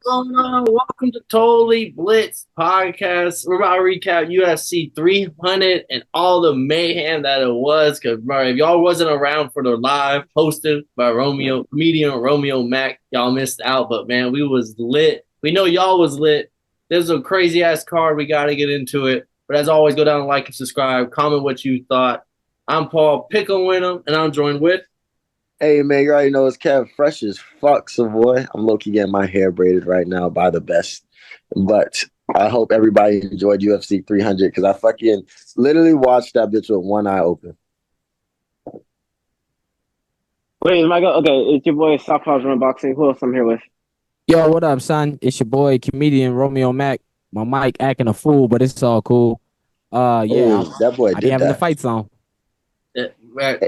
going on? Welcome to Totally Blitz Podcast. We're about to recap UFC 300 and all the mayhem that it was. Because if y'all wasn't around for the live hosted by comedian Romeo Mack, y'all missed out. But man, we was lit. We know y'all was lit. There's a crazy ass card. We got to get into it. But as always, go down and like and subscribe. Comment what you thought. I'm Paul Pickle Winham, and I'm joined with. Hey man, you already know it's Kev, fresh as fuck, Savoy. I'm low-key getting my hair braided right now by the best. But I hope everybody enjoyed UFC 300 because I fucking literally watched that bitch with one eye open. Wait, is Michael? Okay, it's your boy Southpaw from Boxing. Who else I'm here with? Yo, what up, son? It's your boy, comedian Romeo Mack. My mic acting a fool, but it's all cool. That boy I did having the that. fights on. Right.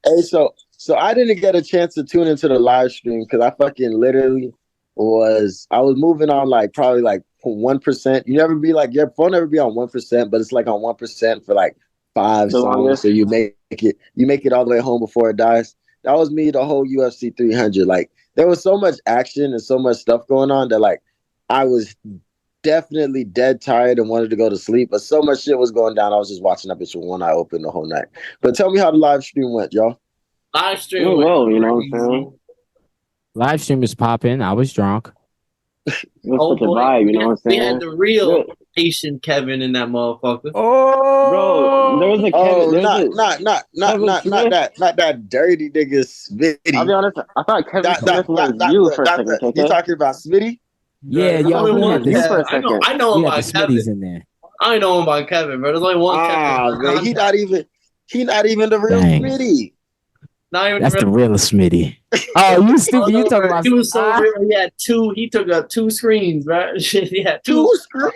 Hey, so I didn't get a chance to tune into the live stream because I fucking literally was moving on like probably like 1%. You never be like your phone never be on 1%, but it's like on 1% for like five songs. So you make it all the way home before it dies. That was me the whole UFC 300. Like there was so much action and so much stuff going on that like I was definitely dead tired and wanted to go to sleep, but so much shit was going down. I was just watching that bitch with one eye open the whole night. But tell me how the live stream went, y'all. Live stream. Oh, well, you know what I'm saying? Live stream is popping. I was drunk. It was such a vibe, you know what I'm saying? We had the real patient Kevin in that motherfucker. Bro, there was a Kevin. Not that dirty nigga Smitty. I'll be honest, I thought Kevin Smith was you for a second. You talking about Smitty? Yeah, yo, I know him by Smitty's Kevin. in there. I know him by Kevin, bro. There's only one Kevin. Man, he not even the real Smitty. That's the real Smitty. Oh, you stupid! You talking about? He was so real. He had two. He took up two screens, right? He had two screens.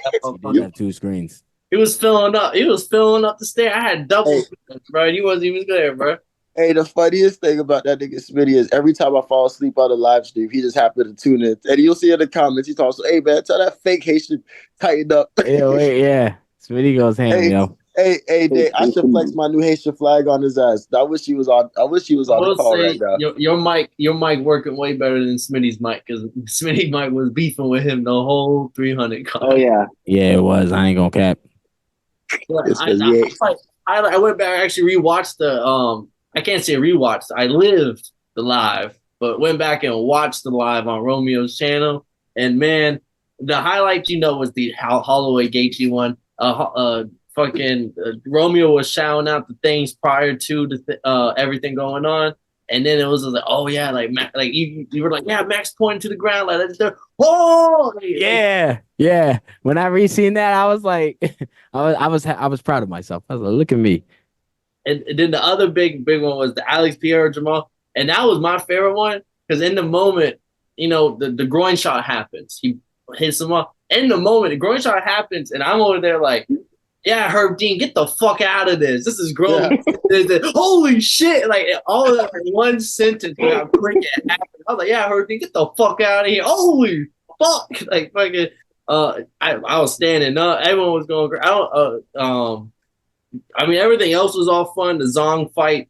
He had two screens. He was filling up. He was filling up the stair. I had double, bro. He wasn't even there, bro. Hey, the funniest thing about that nigga Smitty is every time I fall asleep on the live stream, he just happened to tune in. And you'll see in the comments, he talks, hey, man, tell that fake Haitian tighten up. Yeah. Smitty goes ham, yo. Hey, Dave, I should flex my new Haitian flag on his ass. I wish he was on the call right now. Your mic working way better than Smitty's mic because Smitty's mic was beefing with him the whole 300 call. Oh, yeah. Yeah, it was. I ain't gonna cap. I went back, actually rewatched the I can't say rewatched. I lived the live, but went back and watched the live on Romeo's channel. And man, the highlight was the Holloway Gaethje one. Romeo was shouting out the things prior to everything going on, and then it was like, oh yeah, like you were like, yeah, Max pointing to the ground like that. Oh yeah. When I re-seen that, I was like, I was proud of myself. I was like, look at me. And then the other big one was the Alex Periera Jamal, and that was my favorite one because in the moment, the groin shot happens. He hits him up. In the moment, the groin shot happens, and I'm over there like, yeah, Herb Dean, get the fuck out of this. This is grown. Yeah. Holy shit. Like, all of that in one sentence without quick it happened. I was like, yeah, Herb Dean, get the fuck out of here. Holy fuck. Like, fucking, I was standing up. Everyone was going, everything else was all fun. The Zong fight,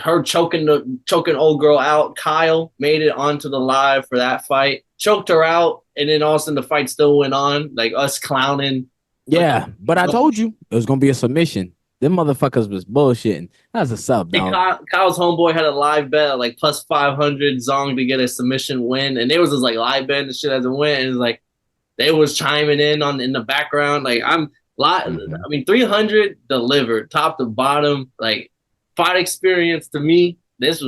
her choking old girl out. Kyle made it onto the live for that fight. Choked her out, and then all of a sudden the fight still went on. Like, us clowning. Yeah, but I told you it was gonna be a submission. Them motherfuckers was bullshitting. That's a sub, dog. Kyle's homeboy had a live bet at like plus 500 Zong to get a submission win, and there was this like live bet and shit as a win. And it's like they was chiming in in the background. Like 300 delivered top to bottom. Like fight experience to me, this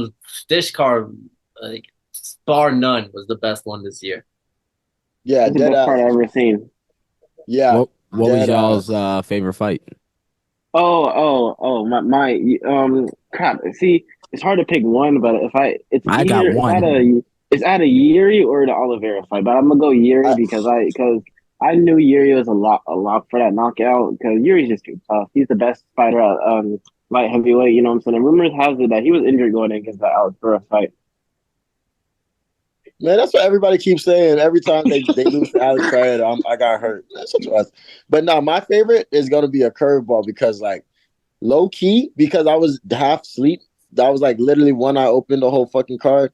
card, like bar none, was the best one this year. Yeah, that's the best part I've ever seen. Yeah. What was y'all's favorite fight? My crap. See, it's hard to pick one, but I got one. It's at a Yuri or the Oliveira fight, but I'm gonna go Yuri because I knew Yuri was a lot for that knockout because Yuri's just too tough. He's the best fighter at light heavyweight. You know what I'm saying? And rumors has it that he was injured going against that Alex Burrow fight. Man, that's what everybody keeps saying. Every time they lose to Alex Periera, I got hurt. That's what it was. But no, my favorite is going to be a curveball because, like, low key, because I was half asleep. I was like literally one eye open the whole fucking card.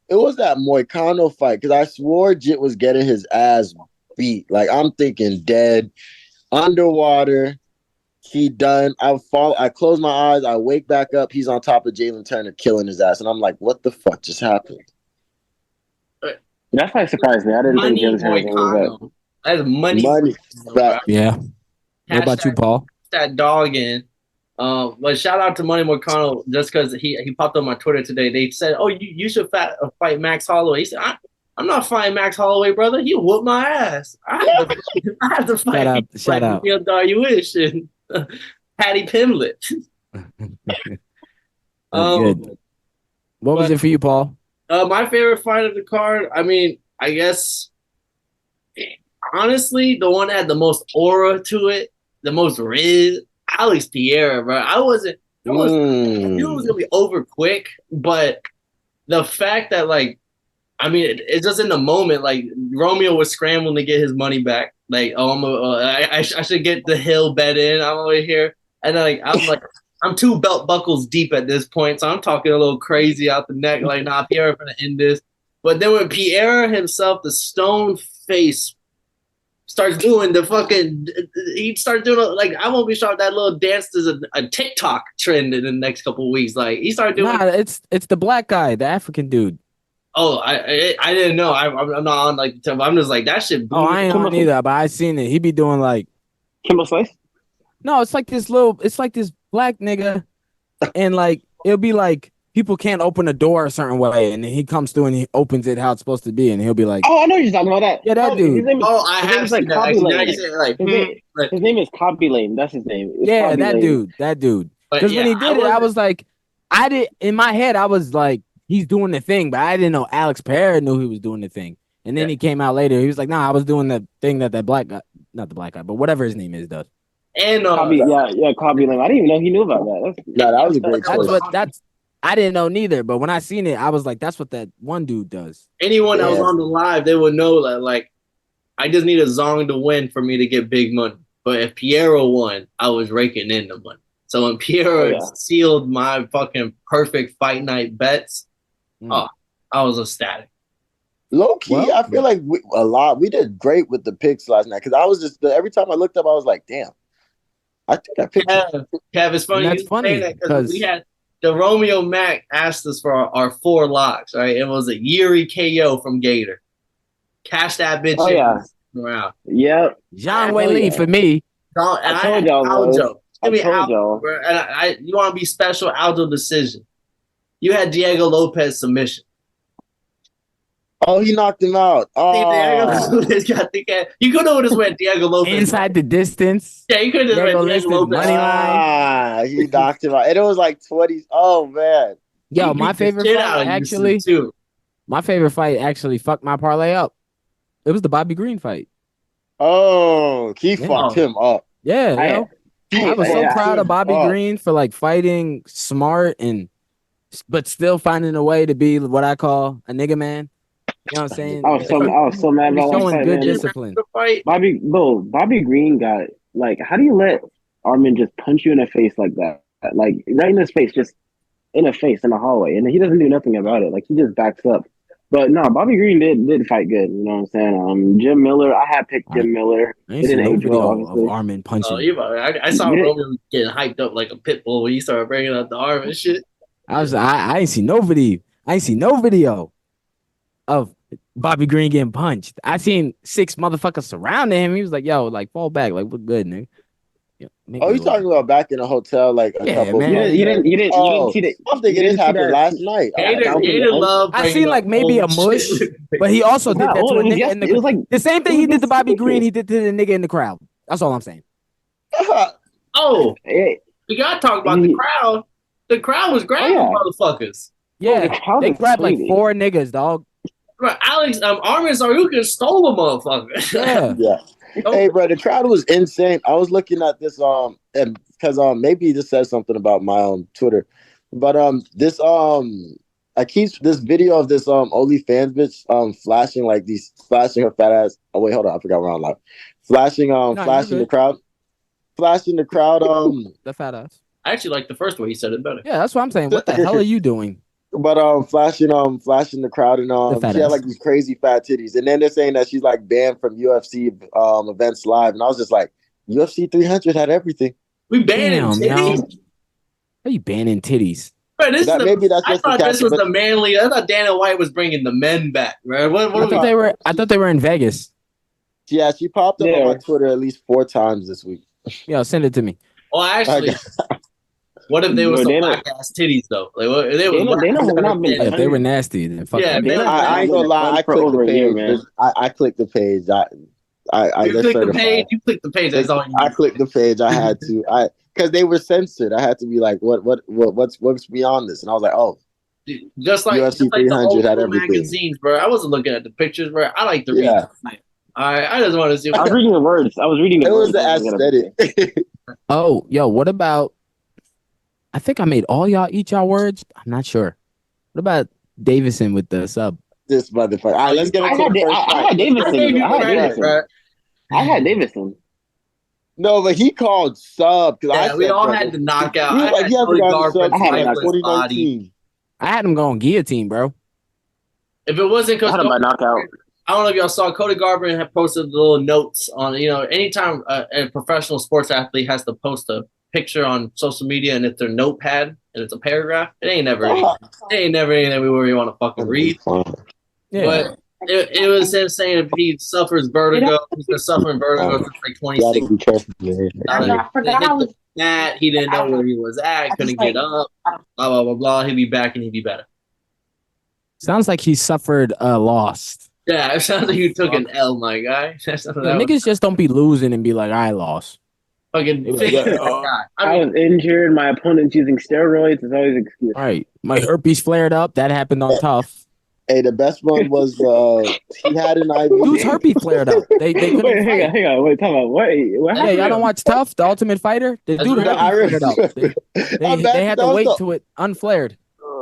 It was that Moicano fight because I swore Jit was getting his ass beat. Like I'm thinking dead, underwater. He done. I fall. I close my eyes. I wake back up. He's on top of Jalen Turner, killing his ass, and I'm like, "What the fuck just happened?" That's why it surprised me. I didn't think Money Jalen Turner was gonna lose Moicano. That's money. Money. Bro. Yeah. What about you, Hashtag Paul? that dog in. But shout out to Money McConnell just because he popped on my Twitter today. They said, "Oh, you should fight Max Holloway." He said, "I'm not fighting Max Holloway, brother. He whooped my ass. I have to fight Shout out. Neil Dariush and Patty Pimlet." Good. What was it for you, Paul? My favorite fight of the card. I mean, I guess honestly, the one that had the most aura to it, the most riz, Alex Periera, bro. I knew it was gonna be over quick, but the fact that I mean, it's just in the moment. Like Romeo was scrambling to get his money back. Like, oh, I should get the hill bet in. I'm over here, and then, I'm two belt buckles deep at this point, so I'm talking a little crazy out the neck. Like, nah, Pierre gonna end this. But then when Pierre himself, the stone face, starts doing he starts doing I won't be shocked that little dance is a TikTok trend in the next couple of weeks. Like he started doing. Nah, it's the black guy, the African dude. Oh, I didn't know. I'm not on I'm just like that shit. Oh, I ain't on either, but I seen it. He be doing like Kimbo Slice? No, it's like this black nigga, and it'll be like people can't open a door a certain way, and then he comes through and he opens it how it's supposed to be, and he'll be like, "Oh, I know you're talking about that." Yeah, that dude. I have seen that. His name is Copy Lane. That's his name. Yeah, that dude. Because when he did it, I was like, in my head, I was like, he's doing the thing, but I didn't know Alex Periera knew he was doing the thing. And then he came out later. He was like, "Nah, I was doing the thing that black guy, not the black guy, but whatever his name is, does." And Copy Lane. I didn't even know he knew about that. That was a great choice. I didn't know neither, but when I seen it, I was like, "That's what that one dude does." Anyone that was on the live, they would know that I just need a Zong to win for me to get big money. But if Periera won, I was raking in the money. So when Periera sealed my fucking perfect fight night bets, I was ecstatic. Low key, I feel like we did great with the picks last night because I was just every time I looked up, I was like, "Damn, I think I picked." Kev, it's funny. That's funny because we had the Romeo Mac asked us for our 4 locks, right? It was a Yuri KO from Gator. Cash that bitch in around. Yep. John Whaley for me. I told y'all. Aljo. I told y'all. And you want to be special, Aldo decision. You had Diego Lopez submission. Oh, he knocked him out. Oh, you could have just went Diego Lopez inside the distance. Yeah, you could have went Diego Lopez money line. He knocked him out, and it was like 20. Oh man, yo, my favorite fight actually. My favorite fight actually fucked my parlay up. It was the Bobby Green fight. Oh, he fucked him up. Yeah, I was so proud of Bobby Green for fighting smart but still finding a way to be what I call a nigga man. You know what I'm saying? I was so mad about showing good discipline. Bobby Green got how do you let Armin just punch you in the face like that? Like right in his face, just in the face in the hallway, and he doesn't do nothing about it. Like he just backs up. But no, Bobby Green did fight good. You know what I'm saying? Jim Miller, I had picked Jim Miller. I didn't see no video of Armin punching. I saw Roman getting hyped up like a pit bull when he started bringing up the arm and shit. I ain't see no video. I ain't see no video of Bobby Green getting punched. I seen 6 motherfuckers surrounding him. He was like, "Yo, fall back, we're good, nigga." Yeah, you talking about back in a hotel a couple? Man. You didn't see that. I'm thinking this happened last night. I seen maybe a mush, but he also did that to a nigga in the. It was the same thing he did to Bobby Green. He did to the nigga in the crowd. That's all I'm saying. We gotta talk about the crowd. The crowd was grabbing motherfuckers. Yeah, they grabbed 4 niggas, dog. Bro, Alex, Armin Zaruka stole a motherfucker. Yeah. Hey, bro, the crowd was insane. I was looking at this and because maybe this says something about my Twitter, but this this video of this OnlyFans bitch flashing her fat ass. Oh wait, hold on, I forgot we're on live. Flashing the crowd. The fat ass. I actually like the first way he said it better. Yeah, that's what I'm saying. What the hell are you doing? flashing the crowd, and she had like these crazy fat titties, and then they're saying that she's like banned from UFC events live, and I was just like, UFC 300 had everything. We banning titties? How you banning titties? Bro, I thought this was the manly. I thought Dana White was bringing the men back, right? I thought they were in Vegas. Yeah, she popped up on my Twitter at least 4 times this week. Yeah, send it to me. Oh, actually, what if they were some black ass titties though? Like, what if they were they were nasty. Then fuck them. I ain't gonna lie. I clicked the page. I clicked the page. You clicked the page. You clicked the page. That's all. I clicked the page. I had to. Because they were censored. I had to be like, what's beyond this? And I was like, oh, just like UFC 300 had everything. Magazines, bro. I wasn't looking at the pictures, bro. I like to read. Yeah. I just want to see. I was reading the words. It was the aesthetic. Oh, yo, what about? I think I made all y'all eat y'all words. I'm not sure. What about Davison with the sub? This motherfucker. All right, let's get into the first fight. I had Davison. No, but he called sub. We all had to knock out. He hasn't gone sub since 2019. I had him going guillotine, bro. If it wasn't because I had him by knockout. I don't know if y'all saw Cody Garbrandt had posted little notes on, anytime a professional sports athlete has to post a picture on social media and it's their notepad and it's a paragraph, it ain't never anything we really want to fucking read. Yeah. But it was him saying if he suffers vertigo, he's been suffering vertigo since like 2016. I forgot I was that he didn't know where he was at, couldn't get up, blah blah blah blah. He'll be back and he'll be better. Sounds like he suffered a loss. Yeah, it sounds like you took an L, my guy. Niggas just don't be losing and be like, I lost. Fucking I was injured. My opponent's using steroids. It's always an excuse. All right. My herpes flared up. That happened on Tough. Hey, the best one was he had an IV. Dude's herpes flared up. They couldn't hang on. Wait, talk about what happened? Y'all don't watch Tough, The Ultimate Fighter? The dude herpes flared up. They had to wait till it unflared.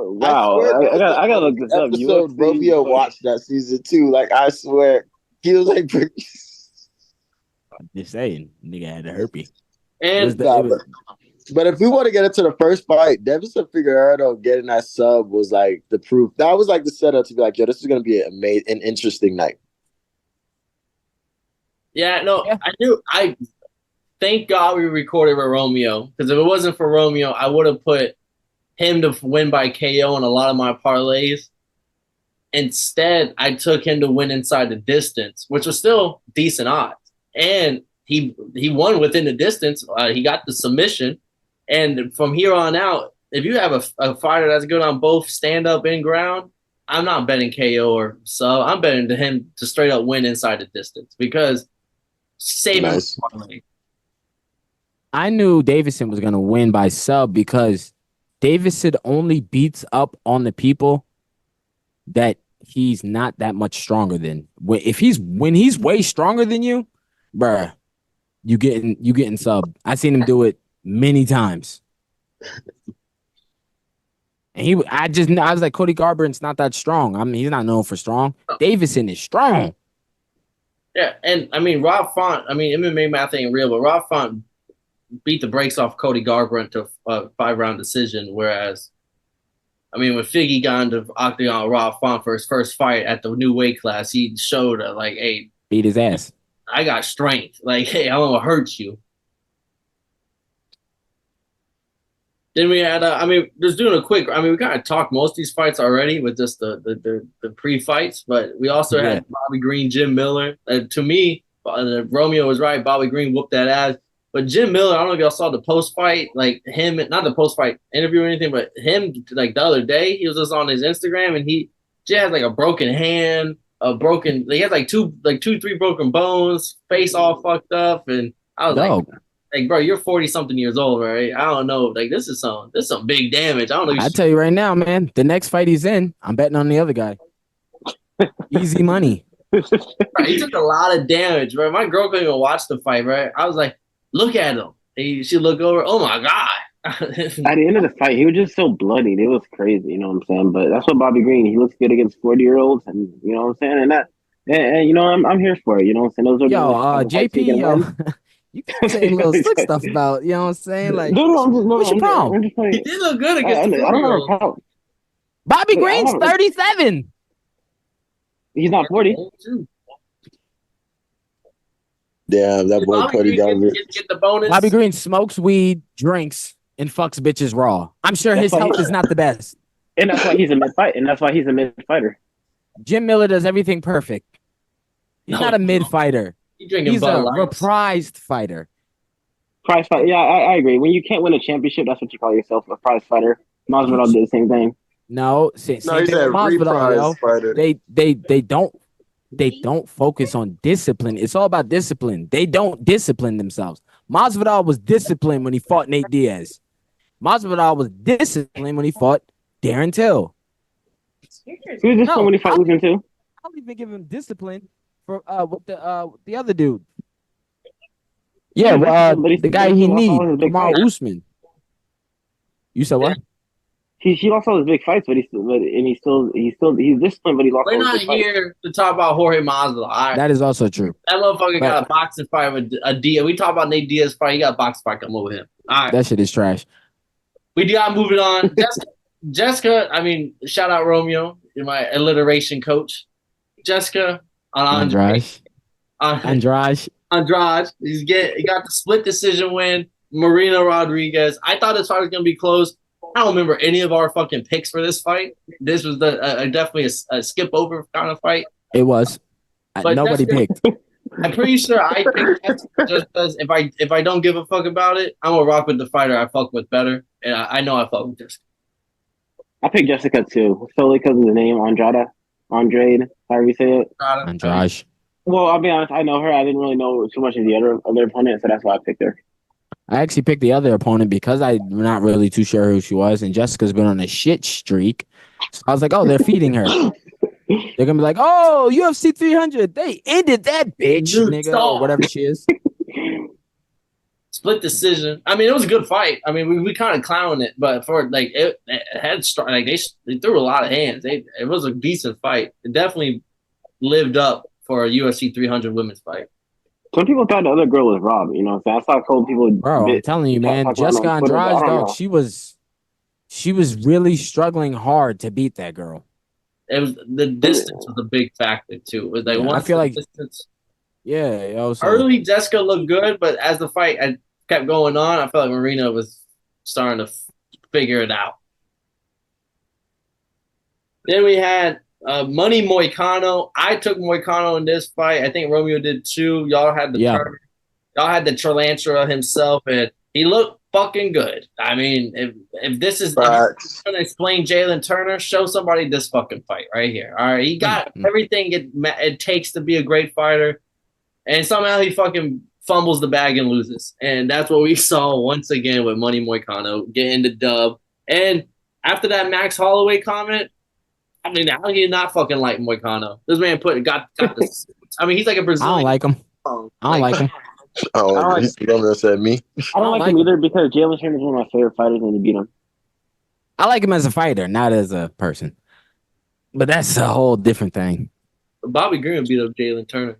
Wow, I gotta look this up. Romeo watched that season too. Like, I swear, he was like, I'm just saying, nigga had the herpes. But if we want to get into the first fight, Deiveson Figueiredo getting that sub was like the proof. That was like the setup to be like, yo, this is gonna be an interesting night. Yeah, no, yeah. I thank God we recorded with Romeo, because if it wasn't for Romeo, I would have put him to win by KO in a lot of my parlays. Instead, I took him to win inside the distance, which was still decent odds. And he won within the distance. He got the submission. And from here on out, if you have a fighter that's good on both stand-up and ground, I'm not betting KO or sub. I'm betting to him to straight up win inside the distance, because saving parlay. I knew Davison was going to win by sub because Davison only beats up on the people that he's not that much stronger than. When he's way stronger than you, bruh, you getting sub. I seen him do it many times. And I was like, Cody Garbrandt's not that strong. I mean, he's not known for strong. Davison is strong. Yeah, and I mean, Rob Font. I mean, MMA math ain't real, but Rob Font beat the brakes off Cody Garbrandt to a 5-round decision. Whereas, I mean, when Figgy got into Octagon, Rob Font for his first fight at the new weight class, he showed hey, beat his ass. I got strength. Like, hey, I'm gonna hurt you. Then we had, just doing a quick. I mean, we kind of talked most of these fights already with just the pre-fights, but we also had Bobby Green, Jim Miller. To me, Romeo was right. Bobby Green whooped that ass. But Jim Miller, I don't know if y'all saw the post-fight, like him, not the post-fight interview or anything, but him, like the other day, he was just on his Instagram and he had like a broken hand, he had like two, 3 broken bones, face all fucked up. And I was like, bro, you're 40-something years old, right? I don't know. Like, this is some big damage. I don't know. I tell you right now, man, the next fight he's in, I'm betting on the other guy. Easy money. Right, he took a lot of damage, bro. My girl couldn't even watch the fight, right? I was like, look at him. She looked over. Oh my God. At the end of the fight, he was just so bloodied. It was crazy, you know what I'm saying? But that's what Bobby Green, he looks good against 40-year-olds, and you know what I'm saying? And you know, I'm here for it, you know what I'm saying? Those are JP, you can say little slick stuff about, you know what I'm saying? Like, what's your problem? He did look good against 40-year-olds. Bobby Green's 37. He's not 40. Damn, that boy Cody got get the bonus. Bobby Green smokes weed, drinks, and fucks bitches raw. I'm sure his health is not the best. And that's why he's a mid fighter. Jim Miller does everything perfect. He's not a mid fighter. He's a reprised fighter. Prize fighter. Yeah, I agree. When you can't win a championship, that's what you call yourself, a prize fighter. Masvidal did the same thing. No, he's a reprised fighter. They don't focus on discipline. It's all about discipline. They don't discipline themselves. Masvidal was disciplined when he fought Nate Diaz. Masvidal was disciplined when he fought Darren Till. He was disciplined when he fought Lucan too. I don't even give him discipline for with the other dude. Yeah, the guy he needs, Kamaru Usman. You said what? He lost all his big fights, but he's disciplined, but he lost. We're not here to talk about Jorge Masvidal. Right? That is also true. That motherfucker got a boxing fight with a Diaz. We talk about Nate Diaz fight. He got a boxing fight come over him. All right, that shit is trash. We got to move it on. Jessica. I mean, shout out Romeo, my alliteration coach. Jessica on Andrade. He got the split decision win. Marina Rodriguez. I thought this fight was gonna be close. I don't remember any of our fucking picks for this fight. This was definitely a skip over kind of fight. It was. But nobody picked. I'm pretty sure I picked Jessica just because if I don't give a fuck about it, I'm gonna rock with the fighter I fuck with better, and I know I fuck with Jessica. I picked Jessica too, solely because of the name Andrade, however you say it. Andrade. Well, I'll be honest. I know her. I didn't really know too much of the other opponent, so that's why I picked her. I actually picked the other opponent because I'm not really too sure who she was, and Jessica's been on a shit streak. So I was like, oh, they're feeding her. They're gonna be like, oh, UFC 300. They ended that bitch, nigga, or whatever she is. Split decision. I mean, it was a good fight. I mean, we kind of clowned it, but for like it had like they threw a lot of hands. It was a decent fight. It definitely lived up for a UFC 300 women's fight. Some people thought the other girl was Rob. You know, so I saw cold people. Bro, I'm telling you, man, Jessica Andrade, dog, she was really struggling hard to beat that girl. It was the distance was a big factor too. It was like I feel like distance. Yeah, early Jessica looked good, but as the fight kept going on, I felt like Marina was starting to figure it out. Then we had Money Moicano. I took Moicano in this fight. I think Romeo did too. Y'all had the Tarantula himself, and he looked fucking good. I mean, if this is going to explain Jalen Turner, show somebody this fucking fight right here. All right, he got everything it takes to be a great fighter, and somehow he fucking fumbles the bag and loses. And that's what we saw once again with Money Moicano getting the dub. And after that Max Holloway comment, I mean, how do you not fucking like Moicano? This man got this. I mean, he's like a Brazilian. I don't like him. I don't like him. Said me. I don't like him either because Jalen Turner is one of my favorite fighters and he beat him. I like him as a fighter, not as a person. But that's a whole different thing. Bobby Green beat up Jalen Turner.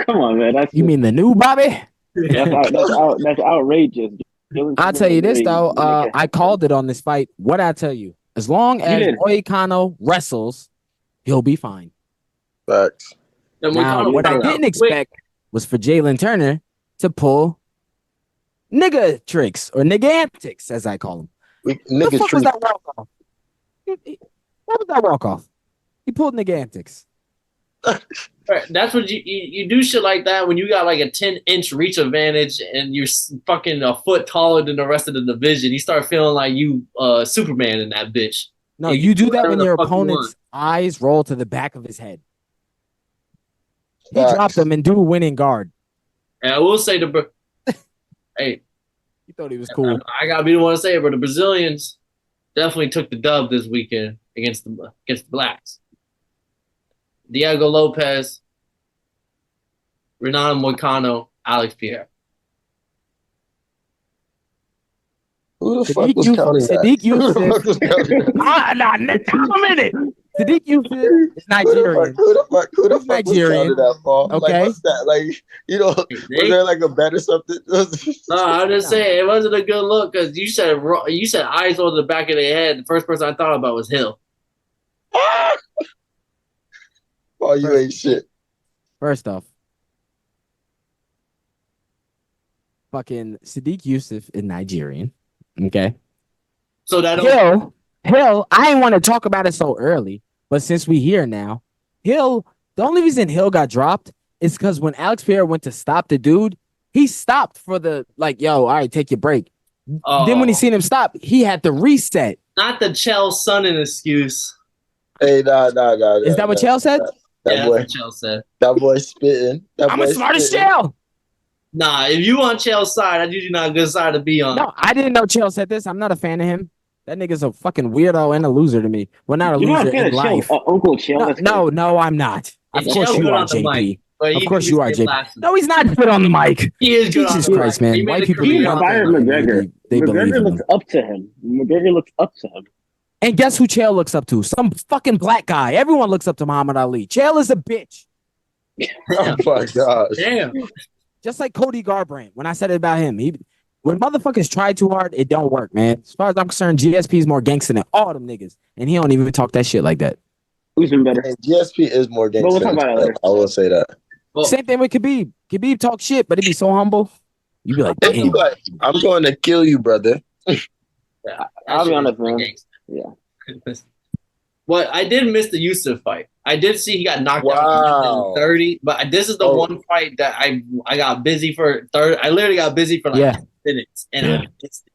Come on, man. You mean the new Bobby? That's outrageous. I'll tell you this though. I called it on this fight. What I tell you, as long as Moicano wrestles, he'll be fine. Facts. Now, what I didn't expect was for Jalen Turner to pull nigga tricks or nigga antics, as I call them. What the fuck was that walk off? What was that walk off? He pulled nigga antics. That's what you do shit like that when you got like a 10-inch reach advantage and you're fucking a foot taller than the rest of the division. You start feeling like you Superman in that bitch. No, you do that when your opponent's eyes roll to the back of his head. He dropped them and do a winning guard. And I will say hey, you thought he was cool. I gotta be the one to say it, but the Brazilians definitely took the dub this weekend against the blacks. Diego Lopez, Renato Moicano, Alex Periera. Who the fuck was counting that? Sadiq Youssef. A minute. Sadiq Yusuf is Nigerian. Who the fuck Nigerian? was that, Paul? Okay. Like, what's that? Like, was there like a bet or something? No, I'm just saying it wasn't a good look because you said eyes on the back of their head. The first person I thought about was Hill. Oh, you ain't shit. First off, fucking Sadiq Yusuf is Nigerian. Okay. So that Hill, I didn't want to talk about it so early, but since we here now, Hill, the only reason Hill got dropped is because when Alex Pereira went to stop the dude, he stopped for the yo, all right, take your break. Then when he seen him stop, he had to reset. Not the Chell Sonnen excuse. Hey, nah. Is that what Chell said? That boy, that's what Chell said. That boy spitting. I'm a smart as Chell. Nah, if you on Chell's side, that's usually not a good side to be on. No, I didn't know Chell said this. I'm not a fan of him. That nigga's a fucking weirdo and a loser to me. Well, not a loser in life. Uncle Chell. No, I'm not. Of course you are, JP. Of course you are, JP. No, he's not good on the mic. He is good. Jesus Christ, man. White people He inspired McGregor. McGregor looks up to him. And guess who Chael looks up to? Some fucking black guy. Everyone looks up to Muhammad Ali. Chael is a bitch. Oh my gosh. Damn. Just like Cody Garbrandt. When I said it about him, when motherfuckers try too hard, it don't work, man. As far as I'm concerned, GSP is more gangster than all them niggas, and he don't even talk that shit like that. Who's been better? And GSP is more gangster. But we'll talk about it. I will say that. Well, same thing with Khabib. Khabib talk shit, but he be so humble. You be like, damn. Like, I'm going to kill you, brother. Yeah, I'll be honest, man. Yeah. Well, I did miss the Yusuf fight. I did see he got knocked out in 30, but this is the one fight that I got busy for. I literally got busy for 10 minutes, and I missed it.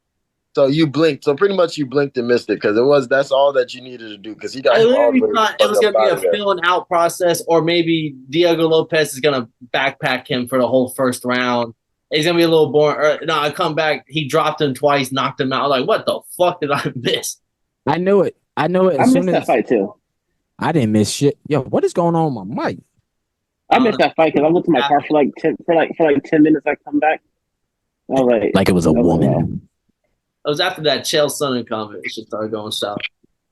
So you blinked. So pretty much you blinked and missed it because that's all that you needed to do because he got. I literally thought it was gonna be a filling out process, or maybe Diego Lopez is gonna backpack him for the whole first round. He's gonna be a little boring. Or, no, I come back. He dropped him twice, knocked him out. I'm like, what the fuck did I miss? I knew it. I missed that fight too. I didn't miss shit. Yo, what is going on with my mic? I missed that fight because I went to my car for like 10 minutes. I come back. I was like it was a woman. It was after that Chael Sonnen comment. It should start going south.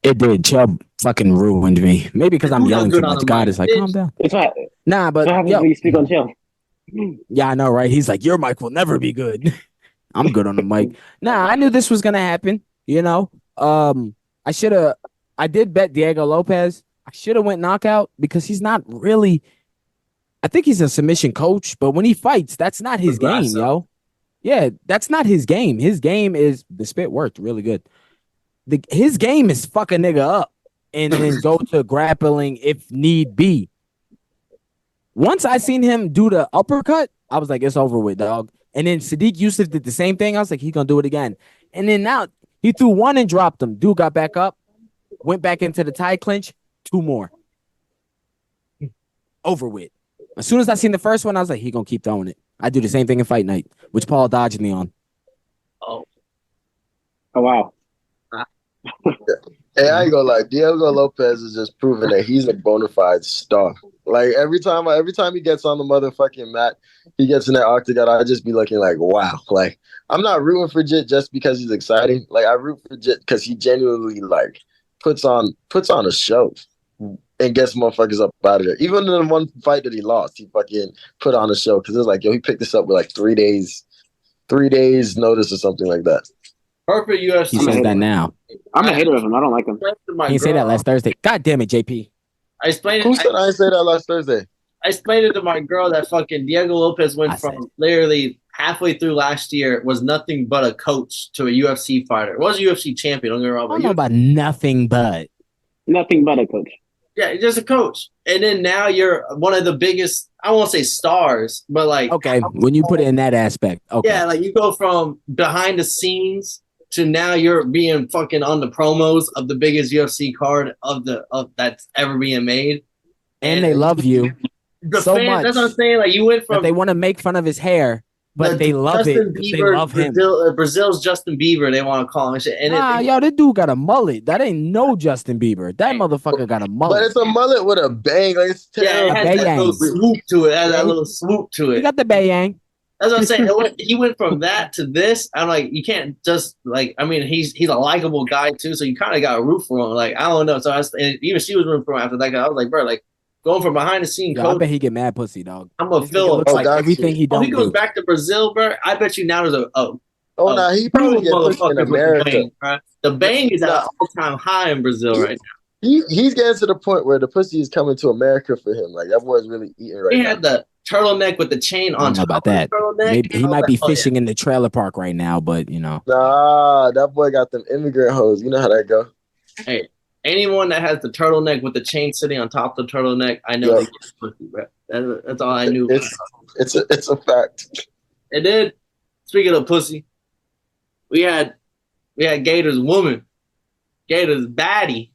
It did. Chael fucking ruined me. Maybe because I'm yelling too much. God is like, calm down. It's not. Nah, but yo, you speak on Chael. Yeah, I know, right? He's like, your mic will never be good. I'm good on the mic. Nah, I knew this was gonna happen. You know, I did bet Diego Lopez. I should have went knockout because he's not really. I think he's a submission coach, but when he fights, that's not his game, yo. Yeah, that's not his game. His game is the spit worked really good. His game is fuck a nigga up and then go to grappling if need be. Once I seen him do the uppercut, I was like, it's over with, dog. And then Sadiq Yusuf did the same thing. I was like, he's gonna do it again. And then now he threw one and dropped him. Dude got back up, went back into the tie clinch, 2 more. Over with. As soon as I seen the first one, I was like, he gonna keep throwing it. I do the same thing in fight night, which Paul dodged me on. Oh wow. Hey, I ain't gonna lie. Diego Lopez is just proving that he's a bona fide star. Like every time he gets on the motherfucking mat, he gets in that octagon, I just be looking like, wow. Like I'm not rooting for Jit just because he's exciting. Like I root for Jit because he genuinely like puts on a show and gets motherfuckers up out of there. Even in the one fight that he lost, he fucking put on a show because it was like, yo, he picked this up with like 3 days notice or something like that. Perfect UFC. He says that now. I'm a hater of him. I don't like him. He didn't say that last Thursday. God damn it, JP. I explained Who said I didn't say that last Thursday? I explained it to my girl that fucking Diego Lopez went from literally halfway through last year was nothing but a coach to a UFC fighter. It was a UFC champion. Don't get me wrong. I don't know about nothing but a coach. Yeah, just a coach. And then now you're one of the biggest, I won't say stars, but like. Okay, when you put it in that aspect. Okay. Yeah, like you go from behind the scenes to now you're being fucking on the promos of the biggest UFC card of that's ever being made. And they love you so much. That's what I'm saying. Like you went from. They want to make fun of his hair. But they love Justin it. Bieber, they love him. Brazil's Justin Bieber, they want to call him and shit. And yo, this dude got a mullet. That ain't no Justin Bieber. That motherfucker got a mullet. But it's a mullet with a bang. Like it's it has that little swoop to it. It has that little swoop to it. He got the bayang. That's what I'm saying. He went from that to this. I'm like, you can't just like. I mean, he's a likable guy too, so you kind of got to root for him. Like, I don't know. So even she was rooting for him after that guy. I was like, bro, like going from behind the scene coach. I bet he get mad pussy, dog. I'm gonna feel looks like everything he don't. He goes back to Brazil, bro. I bet you now there's no, he probably get pushed in America. The bang, the bang is at an all-time high in Brazil right now. He's getting to the point where the pussy is coming to America for him. Like that boy's really eating right now. He had the turtleneck with the chain on top about that. Maybe he might be fishing in the trailer park right now, but you know. Nah, that boy got them immigrant hoes. You know how that go. Hey, anyone that has the turtleneck with the chain sitting on top of the turtleneck, I know they get pussy, bro. That's all I knew. It's a fact. It did. Speaking of pussy, we had Gator's woman, Gator's baddie.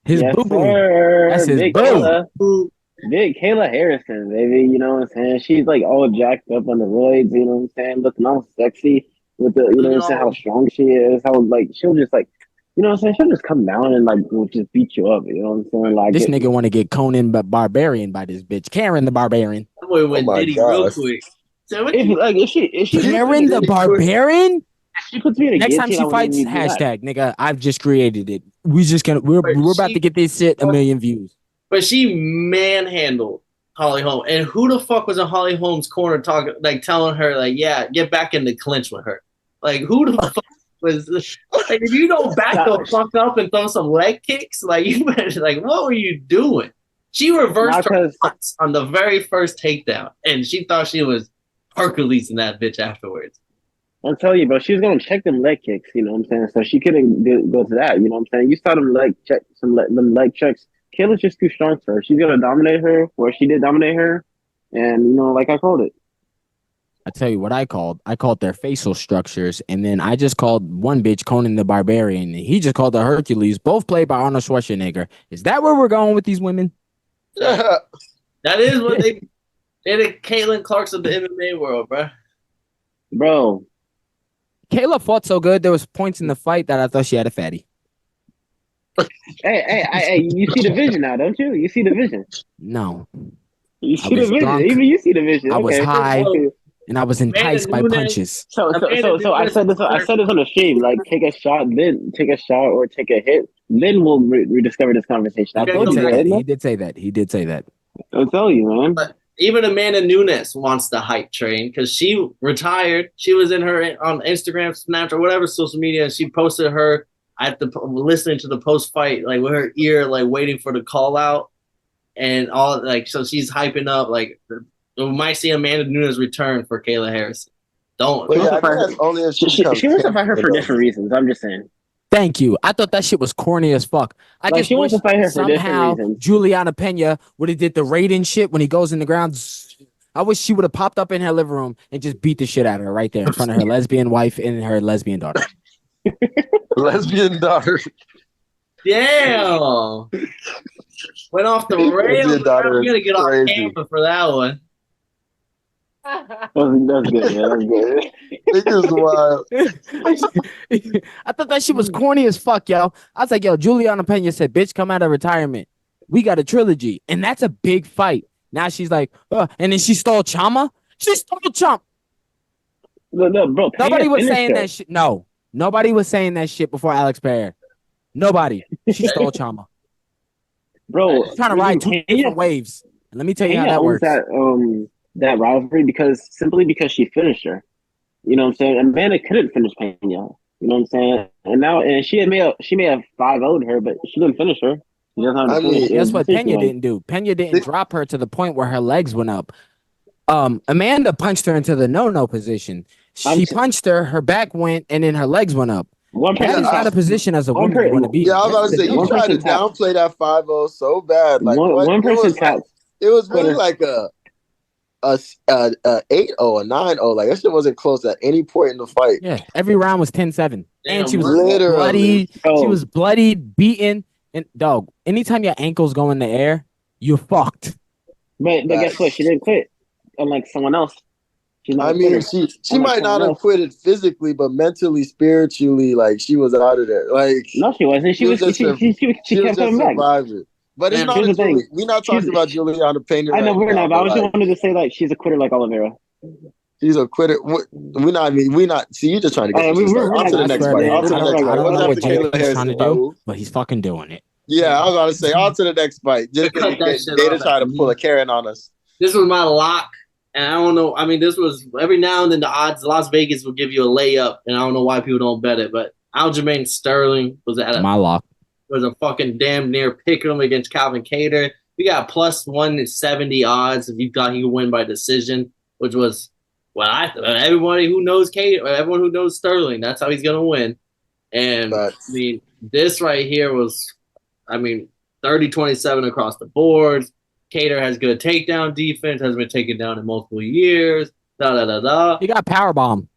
His boo-boo. That's his boo. Big Kayla Harrison, baby. You know what I'm saying? She's like all jacked up on the roids, you know what I'm saying? Looking all sexy with the, you know what I'm saying, how strong she is, how like she'll just like, you know what I'm saying? She'll just come down and like just beat you up, you know what I'm saying? Like this nigga want to get Conan but Barbarian by this bitch. Karen the Barbarian. That boy went Diddy real quick. So if she Karen the Barbarian? She puts me in a next time she fights, hashtag nigga, I've just created it. We're about to get this shit a million views. But she manhandled Holly Holm. And who the fuck was in Holly Holm's corner talking, like telling her, like, yeah, get back in the clinch with her? Like, who the fuck was this? Like, if you don't back the fuck up and throw some leg kicks, like, you better, like, what were you doing? She reversed her shots on the very first takedown, and she thought she was Hercules in that bitch afterwards. I'll tell you, bro, she was going to check them leg kicks, you know what I'm saying? So she couldn't go to that, you know what I'm saying? You saw them leg checks. Kayla's just too strong for her. She's going to dominate her, or she did dominate her. And, you know, like I called it. I tell you what I called. I called their facial structures, and then I just called one bitch Conan the Barbarian, and he just called her Hercules, both played by Arnold Schwarzenegger. Is that where we're going with these women? That is what they're the Caitlin Clarks of the MMA world, bro. Bro. Kayla fought so good, there was points in the fight that I thought she had a fatty. Hey, you see the vision now, don't you? You see the vision. No. You see the vision. Drunk. Even you see the vision. I was high and I was enticed by punches. So I said this on the stream. Like, take a shot or take a hit. Then we'll rediscover this conversation. I told you, he did say that. He did say that. I'll tell you, man. But even Amanda Nunes wants the hype train because she retired. She was in her on Instagram, Snapchat, or whatever social media, and she posted her listening to the post fight, like with her ear, like waiting for the call out, and all like so she's hyping up. Like we might see Amanda Nunes return for Kayla Harrison. Don't. Well, yeah, that's only if she wants to fight her for different reasons. I'm just saying. Thank you. I thought that shit was corny as fuck. I just she wants to fight her for different reasons. Juliana Pena would have did the Raiden shit when he goes in the ground. I wish she would have popped up in her living room and just beat the shit out of her right there in front of her lesbian wife and her lesbian daughter. Lesbian daughter. Damn. Went off the rails. I'm gonna get off camera for that one. That's good, man. That's good. Wild. I thought that shit was corny as fuck, yo. I was like, yo, Juliana Pena said, bitch, come out of retirement. We got a trilogy. And that's a big fight. Now she's like, and then she stole Chama? She stole Chama. No, bro. Nobody was saying that shit. No. Nobody was saying that shit before Alex Periera. Nobody. She stole Chama. Bro. She's trying to ride two different waves. And let me tell you how that works. That rivalry because she finished her. You know what I'm saying? Amanda couldn't finish Pena. You know what I'm saying? And she may have 5-0'd her, but she didn't finish her. That's what Pena didn't do. Pena didn't drop her to the point where her legs went up. Amanda punched her into the no position. She punched her back went, and then her legs went up. That is not a position as a woman you want to be. Yeah, I was about to say, you tried to downplay that 5-0 so bad. Like one person tapped. It was really like a 8-0, a 9-0. Like that shit wasn't close at any point in the fight. Yeah, every round was 10-7. And she was literally bloody. She was bloodied, beaten. And dog, anytime your ankles go in the air, you're fucked. But guess what? She didn't quit. Unlike someone else. She might not have quitted physically, but mentally, spiritually, like she was out of there. Like no, she wasn't. She kept coming back. But it's not. We're not talking about Juliana Pena. I know we're not. But I just wanted to say like she's a quitter like Oliveira. He's a quitter. We're not. See, you're just trying to get we're on to the next fight. On to the next fight. I don't know what Jake is trying to do, move? but he's fucking doing it. Yeah, I was about to say on to the next fight. Just because Data try to pull a Karen on us. This was my lock, and I don't know. I mean, this was every now and then the odds. Las Vegas will give you a layup, and I don't know why people don't bet it. But Aljamain Sterling was at my lock. Was a fucking damn near pick 'em against Calvin Kattar. We got plus 170 odds if you thought he could win by decision, which was everybody who knows everyone who knows Sterling, that's how he's gonna win. And I mean, this right here was, 30-27 across the boards. Kattar has good takedown defense, has been taken down in multiple years. He got powerbomb.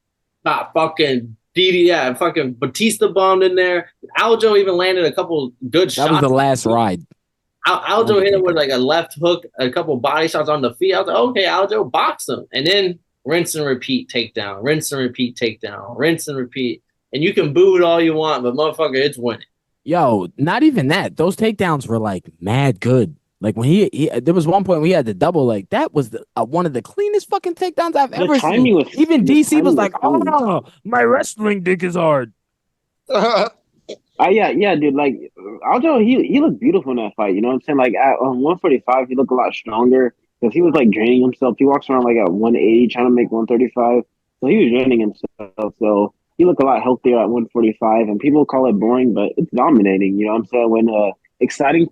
Got fucking fucking Batista bombed in there. Aljo even landed a couple good shots. That was the last ride. Aljo hit him with like a left hook, a couple body shots on the feet. I was like, okay, Aljo, box him. And then rinse and repeat takedown, rinse and repeat takedown, rinse and repeat. And you can boo it all you want, but motherfucker, it's winning. Yo, not even that. Those takedowns were like mad good. Like when he there was one point we had the double, like that was one of the cleanest fucking takedowns I've ever seen. Even DC was like, "Oh, my wrestling dick is hard." Yeah, dude. Like Aljo, he looked beautiful in that fight. You know what I'm saying? Like at 145, he looked a lot stronger because he was like draining himself. He walks around like at 180, trying to make 135. So he was draining himself. So he looked a lot healthier at 145. And people call it boring, but it's dominating. You know what I'm saying? When an exciting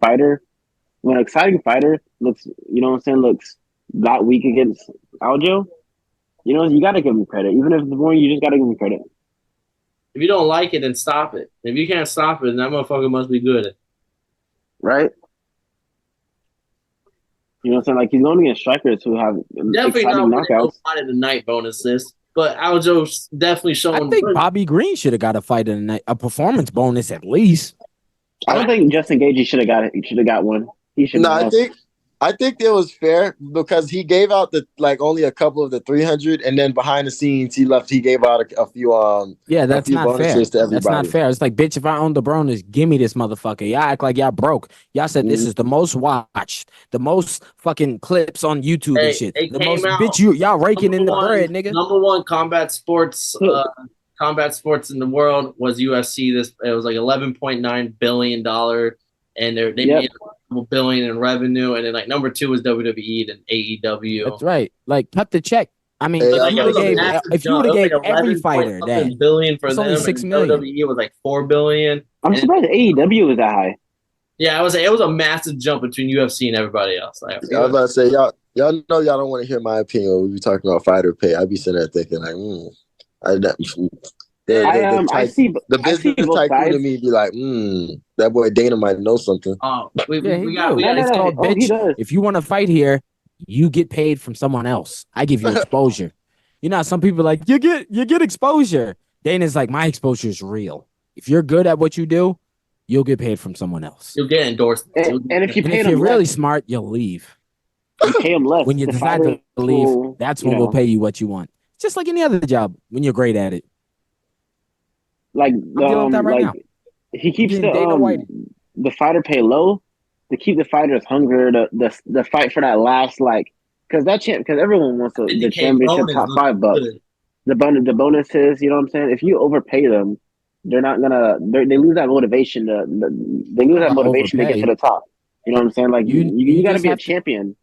fighter looks, you know what I'm saying, looks that weak against Aljo, you know, you got to give him credit. Even if it's boring, you just got to give him credit. If you don't like it, then stop it. If you can't stop it, then that motherfucker must be good. Right? You know what I'm saying? Like, he's going against strikers who have definitely exciting not knockouts. Fight of the night bonuses, but Aljo's definitely showing. I think Bobby Green should have got a fight of the night, a performance bonus at least. I don't think Justin Gaethje should have got it. He should have got one. He should. No, I think it was fair because he gave out only a couple of the 300, and then behind the scenes he gave out a few that's not fair. That's not fair. It's like, bitch, if I own the bonus, give me this motherfucker. Y'all act like y'all broke. Y'all said this is the most watched, the most fucking clips on YouTube and shit. The most bitch, y'all raking in the bread, nigga. Number one combat sports in the world was UFC. It was like $11.9 billion, and they made $1 billion in revenue, and then like number 2 was WWE and AEW. That's right. Like cut the check. I mean, if you would have gave every fighter that billion for them, only $6 million. WWE was like $4 billion. I'm surprised AEW was that high. Yeah, it was a massive jump between UFC and everybody else. I was about to say, y'all know y'all don't want to hear my opinion when we be talking about fighter pay. I be sitting there thinking like, I see the business tycoon to me be like, that boy Dana might know something. We got it's called bitch. If you want to fight here, you get paid from someone else. I give you exposure. You know, some people are like, you get exposure. Dana's like, my exposure is real. If you're good at what you do, you'll get paid from someone else. You'll get endorsed. And if you're really smart, you'll leave. You pay him less. When you decide to leave, that's when we'll pay you what you want. Just like any other job when you're great at it. Like, now. He keeps the fighter pay low to keep the fighters hungry the fight for that last, like, because everyone wants the championship top 5 bucks. The bonuses, you know what I'm saying? If you overpay them, they're not gonna. They lose that motivation. They lose that motivation to get to the top. You know what I'm saying? Like you got to be a champion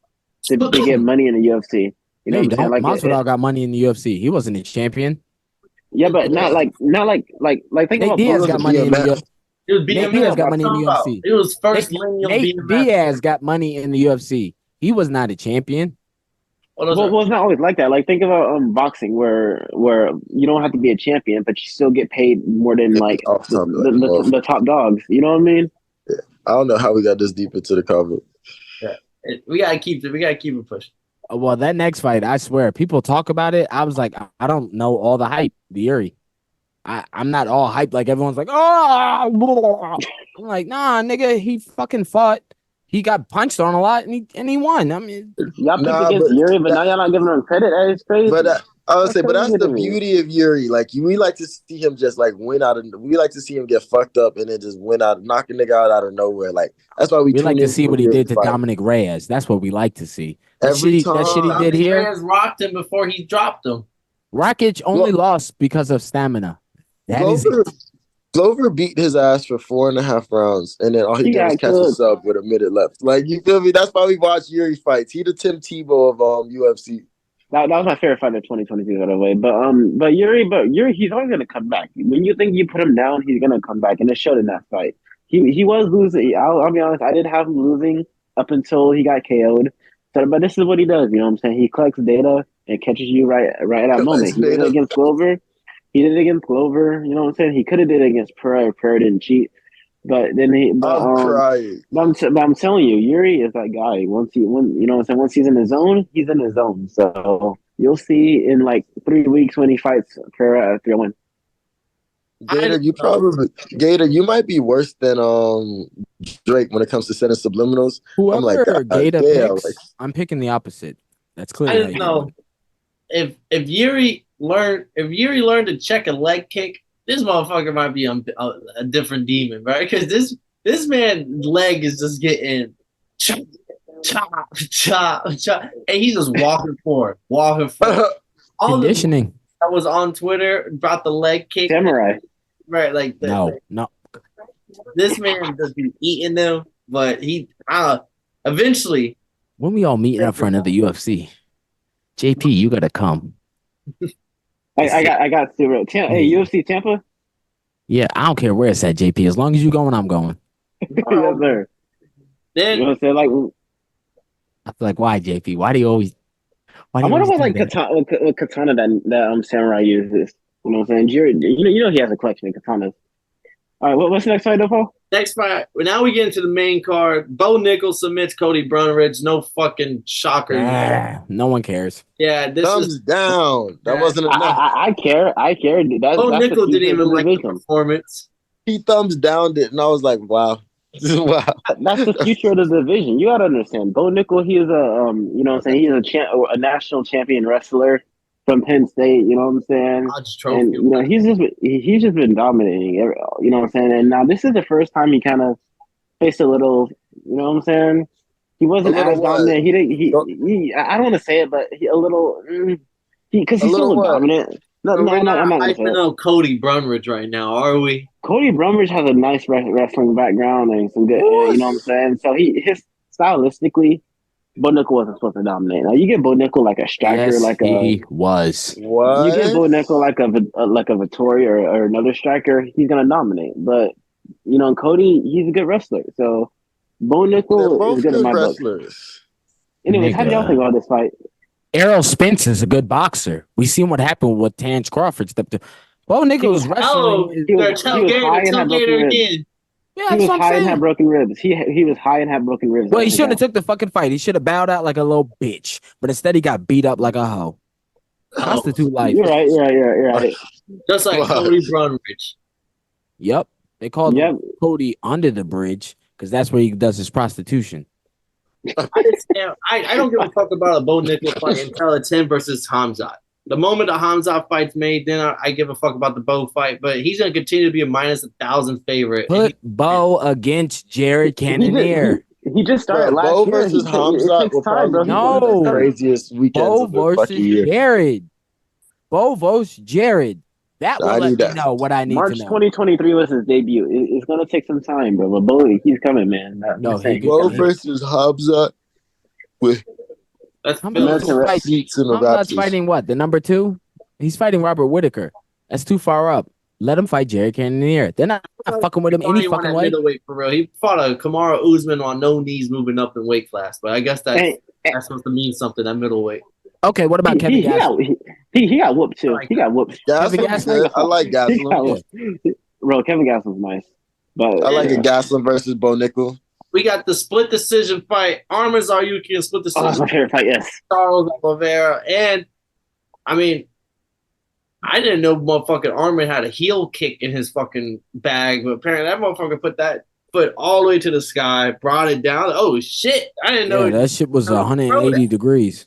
to get money in the UFC. You know what I'm saying? Like Masvidal got money in the UFC. He wasn't a champion. Yeah, but not like think about Diaz got money in the UFC. Nate Diaz got money in the UFC. It was first Nate Diaz got money in the UFC. He was not a champion. Well, it's not always like that. Like think about boxing, where you don't have to be a champion, but you still get paid more than like the top dogs. You know what I mean? Yeah. I don't know how we got this deep into the cover. Yeah, we gotta keep it pushing. Well, that next fight, I swear, people talk about it. I was like, I don't know all the hype. The Fury. I'm not all hyped like everyone's like, oh. I'm like, nah, nigga, he fucking fought. He got punched on a lot and he won. I mean, y'all picked against Fury, but now y'all not giving him credit. That is crazy. But I would say, but that's the beauty of Fury. Like we like to see him just like win out of. We like to see him get fucked up and then just win out, knock a nigga out of nowhere. Like that's why we like to see what he did to Dominic Reyes. That's what we like to see. That shit he did here. Reyes rocked him before he dropped him. Rakic only lost because of stamina. That is it. Glover beat his ass for 4.5 rounds, and then all he did was catch a sub with a minute left. Like, you feel me? That's why we watch Yuri fights. He the Tim Tebow of UFC. That was my favorite fight of 2022, by the way. But Yuri, he's always gonna come back. When you think you put him down, he's gonna come back, and it showed in that fight. He was losing. I'll be honest. I did have him losing up until he got KO'd. So, but this is what he does. You know what I'm saying? He collects data and catches you right at that moment. He did it against Glover. You know what I'm saying? He could have did it against Periera. Periera didn't cheat. But then I'm crying. But I'm telling you, Yuri is that guy. Once you know what I'm saying, once he's in his zone, he's in his zone. So you'll see in like 3 weeks when he fights Periera at 3-1. Gator, you might be worse than Drake when it comes to sending subliminals. Whoever Gator picks, I'm picking the opposite. That's clear. I don't know if Yuri learned to check a leg kick, this motherfucker might be a different demon, right? Because this man's leg is just getting chop, and he's just walking forward. All conditioning that was on Twitter about the leg kick. Samurai. Right, like no. This man just be eating them, but eventually. When we all meet up for another UFC, JP, you gotta come. I got to. Hey, UFC Tampa. Yeah, I don't care where it's at, JP. As long as you going, I'm going. Yes, sir. Then you know what I'm saying? Like, I feel like, why, JP? Why do you always? I wonder what like katana that Samurai uses. You know what I'm saying? Jared, you know he has a collection of katanas. All right, what's the next fight, though, Paul? Next fight. Now we get into the main card. Bo Nickal submits Cody Brunridge. No fucking shocker. No one cares. Yeah, this thumbs down. That wasn't enough. I care. Bo Nickal didn't even like the performance. He thumbs downed it, and I was like, wow. Wow. That's the future of the division. You gotta understand. Bo Nickal, he is you know what I'm saying, he's a national champion wrestler from Penn State, you know what I'm saying? And you know, he's just been dominating, you know what I'm saying? And now this is the first time he kind of faced a little, you know what I'm saying? He wasn't as dominant. He I don't want to say it, but a little because he's still dominant. No, I'm not hyping up Cody Brunridge right now, are we? Cody Brunridge has a nice wrestling background and some good, you know what I'm saying? So his stylistically, Bo Nickal wasn't supposed to dominate. Now you get Bo Nickal like a striker, he was. What? You get Bo Nickal like a Vittori or another striker, he's gonna dominate. But you know, Cody, he's a good wrestler. So Bo Nickal is good in my book. Anyways, how do y'all think about this fight? Errol Spence is a good boxer. We seen what happened with Terrence Crawford. Bo Nickal was wrestling. He was high and had broken ribs. Yeah, he was high and had broken ribs. He was high and had broken ribs. Well, he should have took the fucking fight. He should have bowed out like a little bitch. But instead, he got beat up like a hoe. Prostitute life. You're right. Just like Cody Brunridge. Yep. They called Cody under the bridge because that's where he does his prostitution. I don't give a fuck about a Bo Nickal fight until it's him versus Hamzat. The moment the Hamzat fight's made, then I give a fuck about the Bo fight. But he's going to continue to be a minus 1,000 favorite. Put Bo against Jared Cannonier. He just started last Bo year. versus Hamzat will probably be one of the craziest weekends of the fucking year. Jared. Bo versus Jared. That will let me know what I need March to know. 2023 was his debut. It's going to take some time, bro. But Bo, he's coming, man. Bo versus Hamzat with Hamzat's fighting what? The number 2? He's fighting Robert Whitaker. That's too far up. Let him fight Jared Cannonier. They're not fucking with him any fucking way. Middleweight for real. He fought a Kamaru Usman on no knees moving up in weight class. But I guess that's supposed to mean something at middleweight. Okay, what about Kevin Gastelum? He got whooped too. He got whooped. I like Gastelum. Bro, Kevin Gastelum's nice. But I like a Gastelum versus Bo Nickal. We got the split decision fight. Arman Tsarukyan split decision. Oh, that's my favorite fight, yes. Charles Oliveira. And, I mean, I didn't know motherfucking Arman had a heel kick in his fucking bag, but apparently that motherfucker put that foot all the way to the sky, brought it down. Oh, shit. I didn't know. Yeah, that shit was 180 degrees.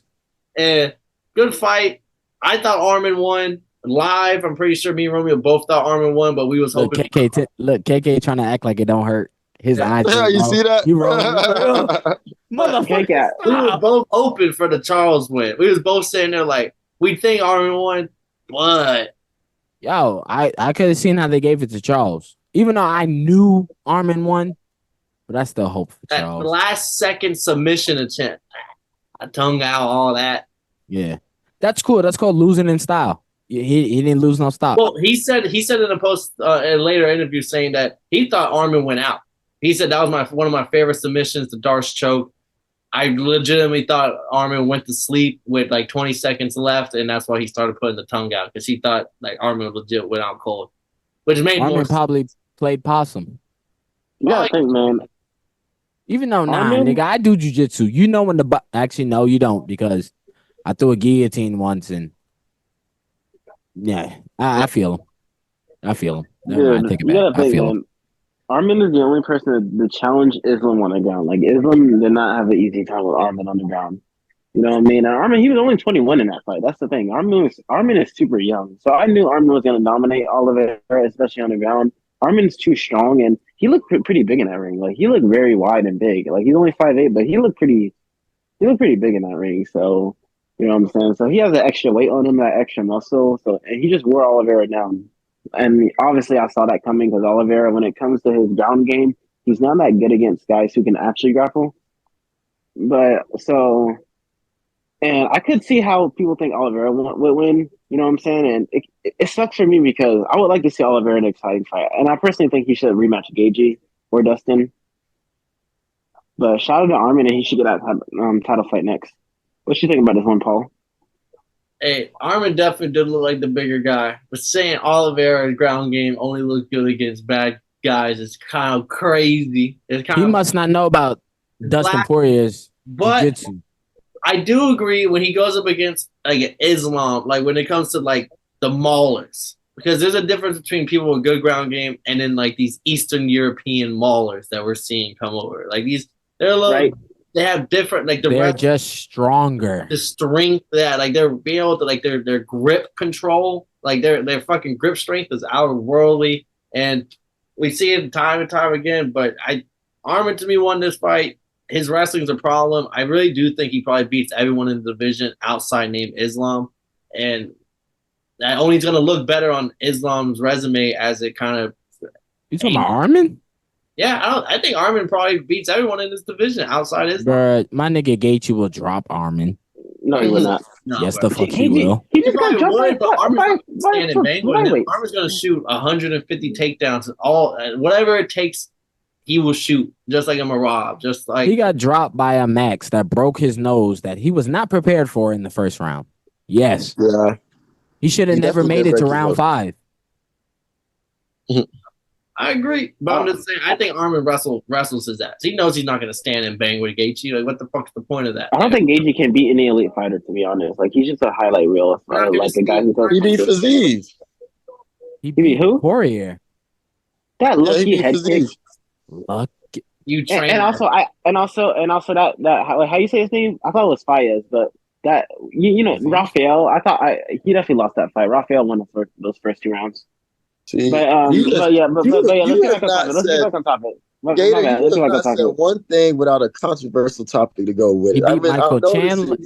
And good fight. I thought Arman won live. I'm pretty sure me and Romeo both thought Arman won, but we was hoping. KK trying to act like it don't hurt. His eyes. Yeah, you see that? You wrong. Motherfucker. We were both open for the Charles win. We was both sitting there like, we think Arman won. but yo, I could have seen how they gave it to Charles, even though I knew Armin won, but I still hope for that Charles. last second submission attempt, I tongue out all that. Yeah, that's cool. That's called losing in style. He didn't lose no stop. Well, he said in a post in a later interview saying that he thought Armin went out. He said that was one of my favorite submissions, the Darce choke. I legitimately thought Armin went to sleep with like 20 seconds left, and that's why he started putting the tongue out, because he thought like Armin legit went out cold, which made Armin more probably sense. played possum. You gotta think, man. Even though, Armin? nigga, I do jujitsu. You know when actually, no, you don't, because I threw a guillotine once, and yeah, I feel him. I feel him. Never mind, Dude, take it you back. gotta I think, feel him. man. Armin is the only person to challenge Islam on the ground. Like, Islam did not have an easy time with Armin on the ground. You know what I mean? And Armin, he was only 21 in that fight. That's the thing. Armin is super young. So I knew Armin was going to dominate all of it, especially on the ground. Armin's too strong, and he looked pretty big in that ring. Like, he looked very wide and big. Like, he's only 5'8", but he looked pretty big in that ring. So, you know what I'm saying? So he has that extra weight on him, that extra muscle. So, and he just wore Oliveira down. And obviously, I saw that coming because Oliveira, when it comes to his ground game, he's not that good against guys who can actually grapple. But so, and I could see how people think Oliveira would win. You know what I'm saying? And it sucks for me because I would like to see Oliveira in an exciting fight. And I personally think he should rematch Gagey or Dustin. But shout out to Armin, and he should get that title fight next. What you think about this one, Paul? Hey, Armin definitely did look like the bigger guy, but saying Oliveira's ground game only looked good against bad guys is kind of crazy. It's kind He of must not know about Dustin black, Poirier's but jiu-jitsu. I do agree when he goes up against like Islam, like when it comes to like the maulers, because there's a difference between people with good ground game and then like these Eastern European maulers that we're seeing come over. Like they're a little, Right. they have different like They're just stronger. the strength, that like they're being able to like their grip control, like their fucking grip strength is out of worldly, and we see it time and time again. But Armin to me won this fight. His wrestling's a problem. I really do think he probably beats everyone in the division outside name Islam, and that only is going to look better on Islam's resume as it kind of. You talking about Armin? Yeah, I think Armin probably beats everyone in this division outside Islam. Bruh, my nigga Gaethje will drop Armin. No, he would not. No, yes, bro. the fuck he will. He just got dropped would, but Armin's not standing bang with him. flyweights. Armin's going to shoot 150 takedowns. Whatever it takes, he will shoot just like a Marab. Just like he got dropped by a Max that broke his nose that he was not prepared for in the first round. Yes. Yeah. He should have never made it to round 5. I agree, but I'm just saying. I think Armin wrestles his ass. He knows he's not going to stand and bang with Gaethje. Like, what the fuck's the point of that? I don't think Gagey can beat any elite fighter, to be honest. Like, he's just a highlight reel. Like a guy who does. He beat Fazeev. He beat who? Poirier. That lucky head kick. Lucky. You train, and also that how you say his name? I thought it was Fayez, but that you know Rafael. He definitely lost that fight. Rafael won those first 2 rounds. See, but yeah, let's get back on topic. Gator, you have not said one thing without a controversial topic to go with it. Michael Chandler.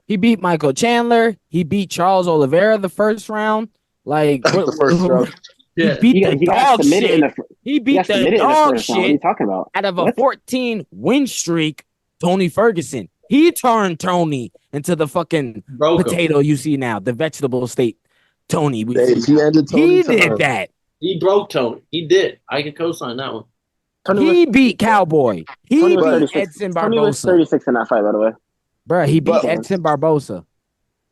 He beat Michael Chandler. He beat Charles Oliveira the first round. Like the first round. Yeah. He beat the dog shit. He beat the dog shit. What are you talking about? Out of a 14 win streak, Tony Ferguson. He turned Tony into the fucking potato you see now, the vegetable state. Tony, he did that. He broke Tony. He did. I can co-sign that one. He beat Cowboy. He beat Edson Barbosa. Tony was 36 in that fight, by the way. Bro, he beat Edson Barbosa.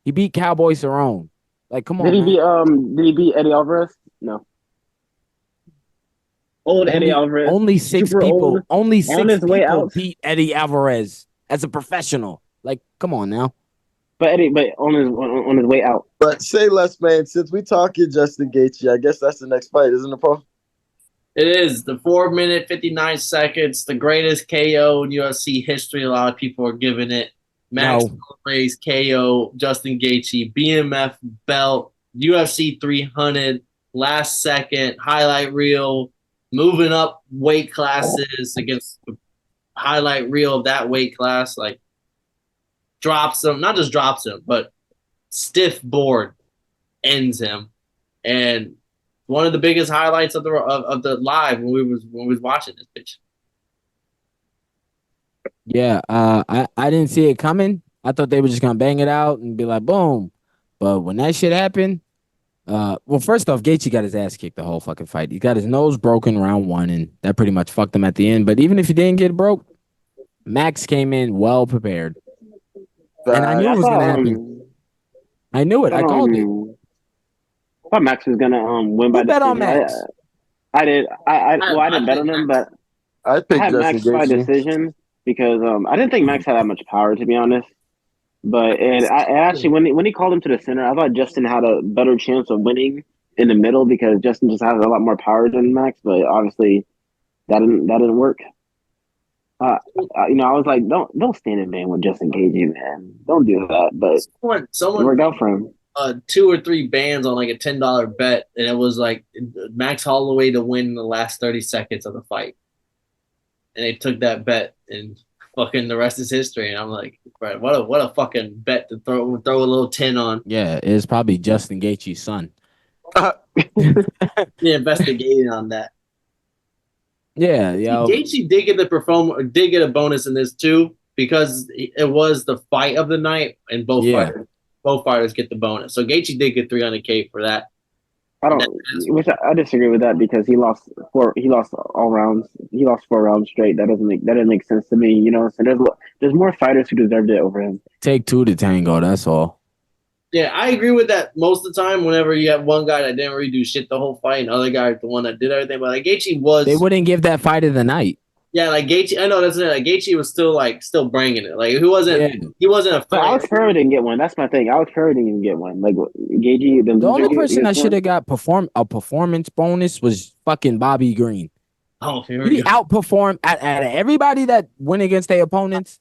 He beat Cowboy Cerrone. Like, come on. Did he beat Eddie Alvarez? No. Eddie Alvarez. Only 6 people. Only 6 people beat Eddie Alvarez as a professional. Like, come on now. But on his way out. But say less, man. Since we talking Justin Gaethje, I guess that's the next fight, isn't it, Paul? It is the 4-minute 59 seconds, the greatest KO in UFC history. A lot of people are giving it. Max Holloway's KO, Justin Gaethje, BMF belt, UFC 300, last second highlight reel, moving up weight classes against the highlight reel of that weight class, like. Drops him, not just drops him, but stiff board. ends him. And one of the biggest highlights of the live when we was watching this bitch. Yeah, I didn't see it coming. I thought they were just gonna bang it out and be like, boom. But when that shit happened, well, first off, Gaethje got his ass kicked the whole fucking fight. He got his nose broken round one, and that pretty much fucked him at the end. But even if he didn't get broke, Max came in well prepared, and I knew it was gonna happen. I knew it. I called it. I thought Max was gonna win by Who bet on decision. Max? I did. I didn't bet on him, but I had Max by decision because I didn't think Max had that much power, to be honest. But I actually when he called him to the center, I thought Justin had a better chance of winning in the middle because Justin just has a lot more power than Max. But obviously, that didn't work. I was like, don't stand in man with Justin Gaethje, man. Don't do that. But someone worked out for him. 2 or 3 bands on like a $10 bet, and it was like Max Holloway to win in the last 30 seconds of the fight. And they took that bet, and fucking the rest is history. And I'm like, right, what a fucking bet to throw a little 10 on. Yeah, it's probably Justin Gaethje's son. Yeah, investigating on that. Yeah, Gaethje did get a bonus in this too because it was the fight of the night, and both fighters get the bonus. So Gaethje did get $300K for that. I disagree with that because he lost all rounds. He lost 4 rounds straight. That didn't make sense to me. So there's more fighters who deserved it over him. Take 2 to tango. That's all. Yeah, I agree with that most of the time. Whenever you have one guy that didn't really do shit the whole fight, and the other guy the one that did everything, but like Gaethje was, they wouldn't give that fight of the night. Yeah, like Gaethje, I know that's it. Like Gaethje was still bringing it. Like he wasn't a. But Alex Pereira didn't get one. That's my thing. Alex Pereira didn't even get one. Like Gaethje, the only person that should have got a performance bonus was fucking Bobby Green. Oh, he outperformed at everybody that went against their opponents.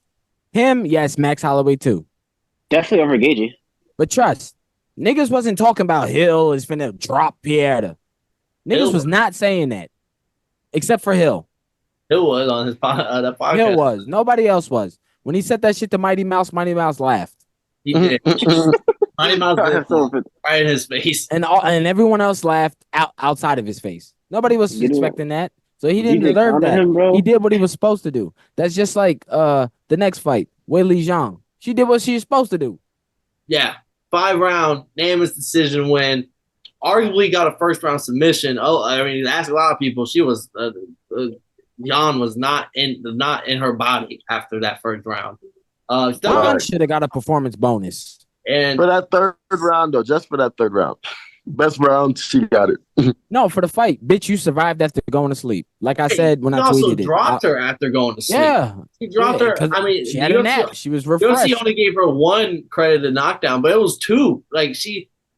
Him, yes, Max Holloway too. Definitely over Gaethje. But trust, niggas wasn't talking about Hill is finna drop Periera. Niggas was not saying that, except for Hill. Hill was on his podcast. Hill was. Nobody else was. When he said that shit to Mighty Mouse laughed. He did. Mighty Mouse right in his face. And everyone else laughed outside of his face. Nobody was expecting that. So he didn't deserve that. He did what he was supposed to do. That's just like the next fight, Weili Zhang. She did what she was supposed to do. Yeah. 5-round, unanimous decision win. Arguably got a first-round submission. Oh, I mean, ask a lot of people. She was Jan was not in her body after that first round. Jan should have got a performance bonus. And for that third round, though, just for that third round. Best round, she got it. No, for the fight. Bitch, you survived after going to sleep. Like I said when I tweeted it. She also dropped her after going to sleep. Yeah. She dropped her. I mean, she had a nap. She was refreshed. UFC only gave her 1 credited knockdown, but it was 2. Like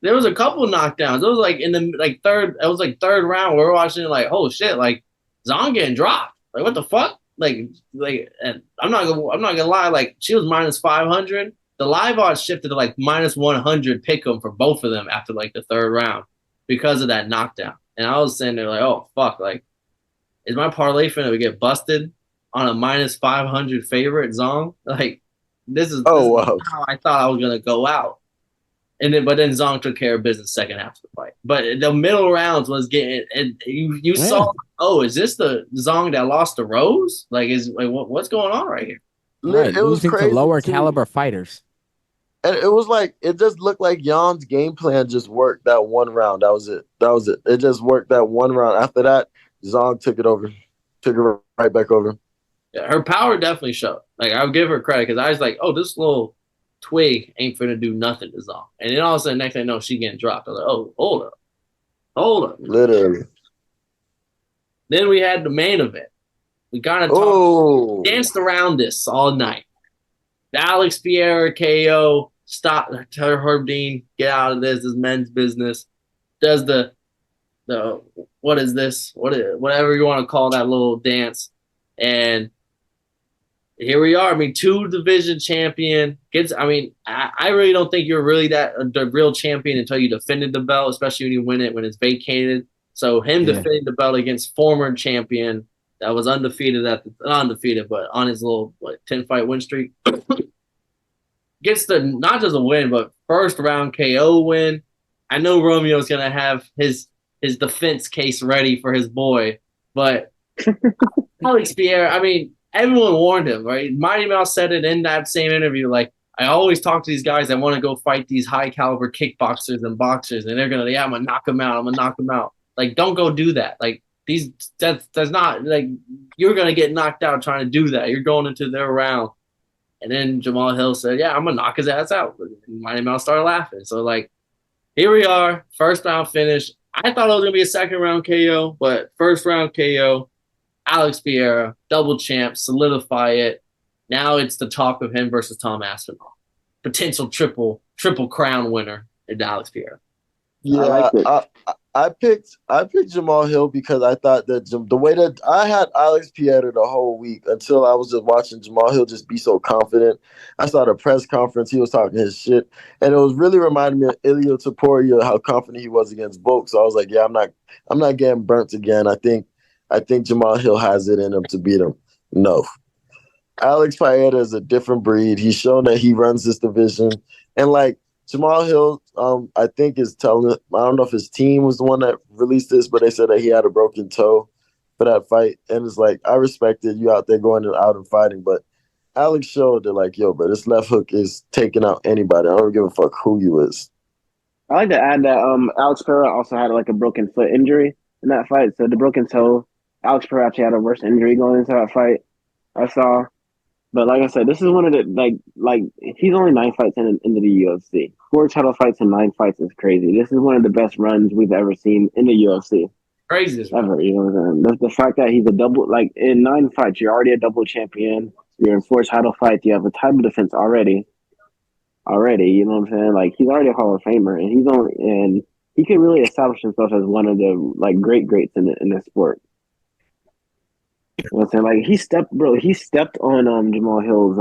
there was a couple knockdowns. It was like in the third round. We were watching it like, oh shit, like Zhang getting dropped. Like what the fuck? Like and I'm not gonna lie, like she was minus 500. The live odds shifted to like minus 100 pick 'em for both of them after like the third round because of that knockdown. And I was sitting there like, oh fuck, like is my parlay finna get busted on a minus 500 favorite Zhang? Like this is how I thought I was gonna go out. But then Zhang took care of business second half of the fight. But the middle rounds was getting, and you saw, oh, is this the Zhang that lost to Rose? Like, what's going on right here? Right, it was crazy to lower caliber fighters. And it was like, it just looked like Jan's game plan just worked that one round. That was it. It just worked that one round. After that, Zhang took it right back over. Yeah, her power definitely showed. Like, I'll give her credit because I was like, oh, this little twig ain't finna do nothing to Zhang. And then all of a sudden, next thing I know, she getting dropped. I was like, oh, hold up. Literally. Then we had the main event. We kind of danced around this all night. The Alex Periera KO, stop Herb Dean, get out of this. This is men's business. Does the what is this? Whatever you want to call that little dance. And here we are. I mean, 2 division champion. I really don't think you're really the real champion until you defended the belt, especially when you win it when it's vacated. So defending the belt against former champion that was undefeated not undefeated, but on his little 10-fight win streak, gets the not just a win, but first round KO win. I know Romeo's gonna have his defense case ready for his boy, but Alex Pierre, I mean, everyone warned him, right? Mighty Mouse said it in that same interview. Like, I always talk to these guys that want to go fight these high caliber kickboxers and boxers, and they're gonna, yeah, I'm gonna knock them out. I'm gonna knock them out. Like, don't go do that. Like, that's not like you're gonna get knocked out trying to do that. You're going into their round. And then Jamal Hill said, yeah, I'm gonna knock his ass out. And Mighty Mouse started laughing. So like, here we are, first round finish. I thought it was gonna be a second round KO, but first round KO. Alex Periera, double champ, solidify it. Now it's the talk of him versus Tom Aspinall. Potential triple crown winner in Alex Periera. Yeah, I picked Jamal Hill because I thought that the way that I had Alex Periera the whole week until I was just watching Jamal Hill just be so confident. I saw the press conference, he was talking his shit, and it was really reminding me of Ilya Taporia, how confident he was against Volk. So I was like, yeah, I'm not getting burnt again. I think Jamal Hill has it in him to beat him. No. Alex Periera is a different breed. He's shown that he runs this division. And like Jamal Hill, I think is telling it. I don't know if his team was the one that released this, but they said that he had a broken toe for that fight. And it's like, I respected you out there going out and fighting, but Alex showed that like, yo, bro, this left hook is taking out anybody. I don't give a fuck who you is. I like to add that Alex Pereira also had like a broken foot injury in that fight. So the broken toe, Alex Pereira actually had a worse injury going into that fight. I saw. But like I said, this is one of the like he's only 9 fights into the UFC. 4 title fights in 9 fights is crazy. This is one of the best runs we've ever seen in the UFC. Crazy ever. You know what I'm saying? The fact that he's a double, like in 9 fights, you're already a double champion. You're in 4 title fights. You have a title defense already. You know what I'm saying? Like he's already a Hall of Famer, and he could really establish himself as one of the like greats in this sport. You know what I'm saying? Like he stepped on Jamal Hill's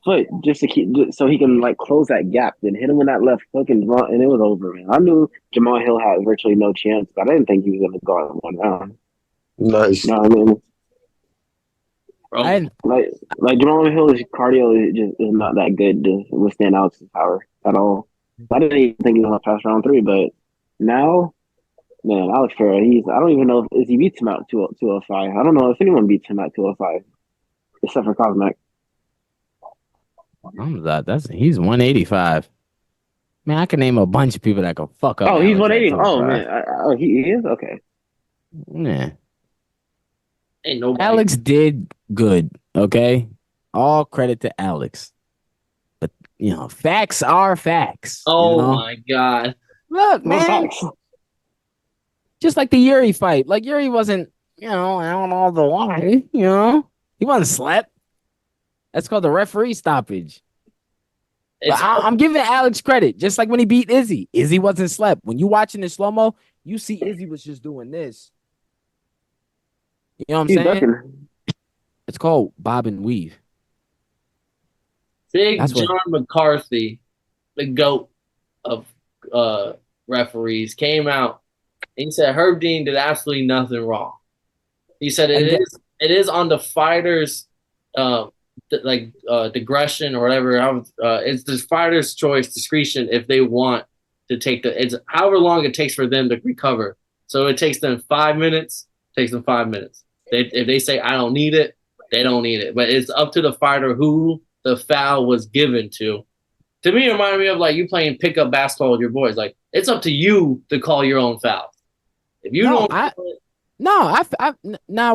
foot just to so he can like close that gap, then hit him with that left hook and it was over, man. I knew Jamal Hill had virtually no chance, but I didn't think he was gonna go out in 1 round. Nice. You know what I mean? Like Jamal Hill's cardio is not that good to withstand Alex's power at all. I didn't even think he was gonna pass round 3, but now, man, Alex Pereira, I don't even know if he beats him out 205. I don't know if anyone beats him at 205 except for Cosmic. He's 185. Man, I can name a bunch of people that can fuck up. Oh, he's 180. Oh man, he is okay. Yeah. Ain't nobody. Alex did good. Okay, all credit to Alex. But facts are facts. Oh my god! Look, man. Just like the Yuri fight. Like Yuri wasn't, out all the way. He wasn't slept. That's called the referee stoppage. But I'm giving Alex credit. Just like when he beat Izzy. Izzy wasn't slept. When you watching the slow-mo, you see Izzy was just doing this. You know what I'm saying? Ducking. It's called bob and weave. John McCarthy, the GOAT of referees, came out and he said Herb Dean did absolutely nothing wrong. He said it is on the fighter's digression or whatever. It's the fighter's choice, discretion, if they want to take it's however long it takes for them to recover. So it takes them 5 minutes. Takes them 5 minutes. If they say I don't need it, they don't need it. But it's up to the fighter who the foul was given to. To me, it reminded me of like you playing pickup basketball with your boys. Like it's up to you to call your own foul. If you now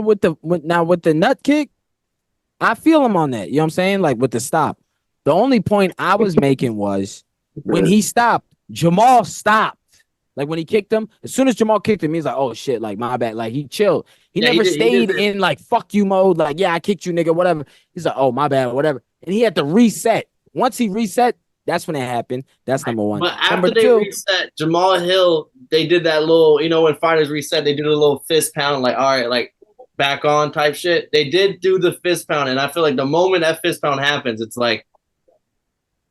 with the nut kick, I feel him on that. You know what I'm saying? Like with the stop. The only point I was making was when he stopped, Jamal stopped. Like when he kicked him, as soon as Jamal kicked him, he's like, "Oh shit!" Like my bad. Like he chilled. He never stayed in like "fuck you" mode. Like yeah, I kicked you, nigga. Whatever. He's like, "Oh my bad," whatever. And he had to reset. Once he reset, that's when it happened. That's number one. But after they reset, Jamal Hill, they did that little, when fighters reset, they did a little fist pound, like all right, like back on type shit. They did do the fist pound, and I feel like the moment that fist pound happens, it's like.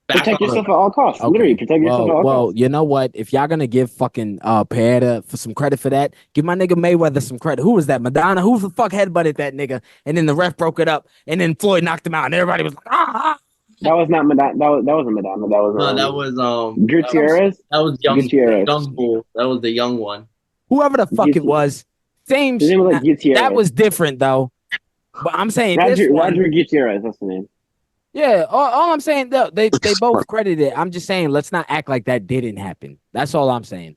Protect yourself at all costs. Okay. Literally, protect yourself at all costs. Well, you know what? If y'all gonna give fucking Periera for some credit for that, give my nigga Mayweather some credit. Who was that? Madonna? Who the fuck headbutted that nigga? And then the ref broke it up, and then Floyd knocked him out, and everybody was like, ah. That was not Madonna. That wasn't Madonna. That was No, that was Gutierrez. that was Gutierrez. young bull. That was the young one. Whoever the fuck it was, same. His name was like Gutierrez. That was different though. But I'm saying Roger Gutierrez. That's the name. Yeah, all I'm saying though, they both credited it. I'm just saying, let's not act like that didn't happen. That's all I'm saying.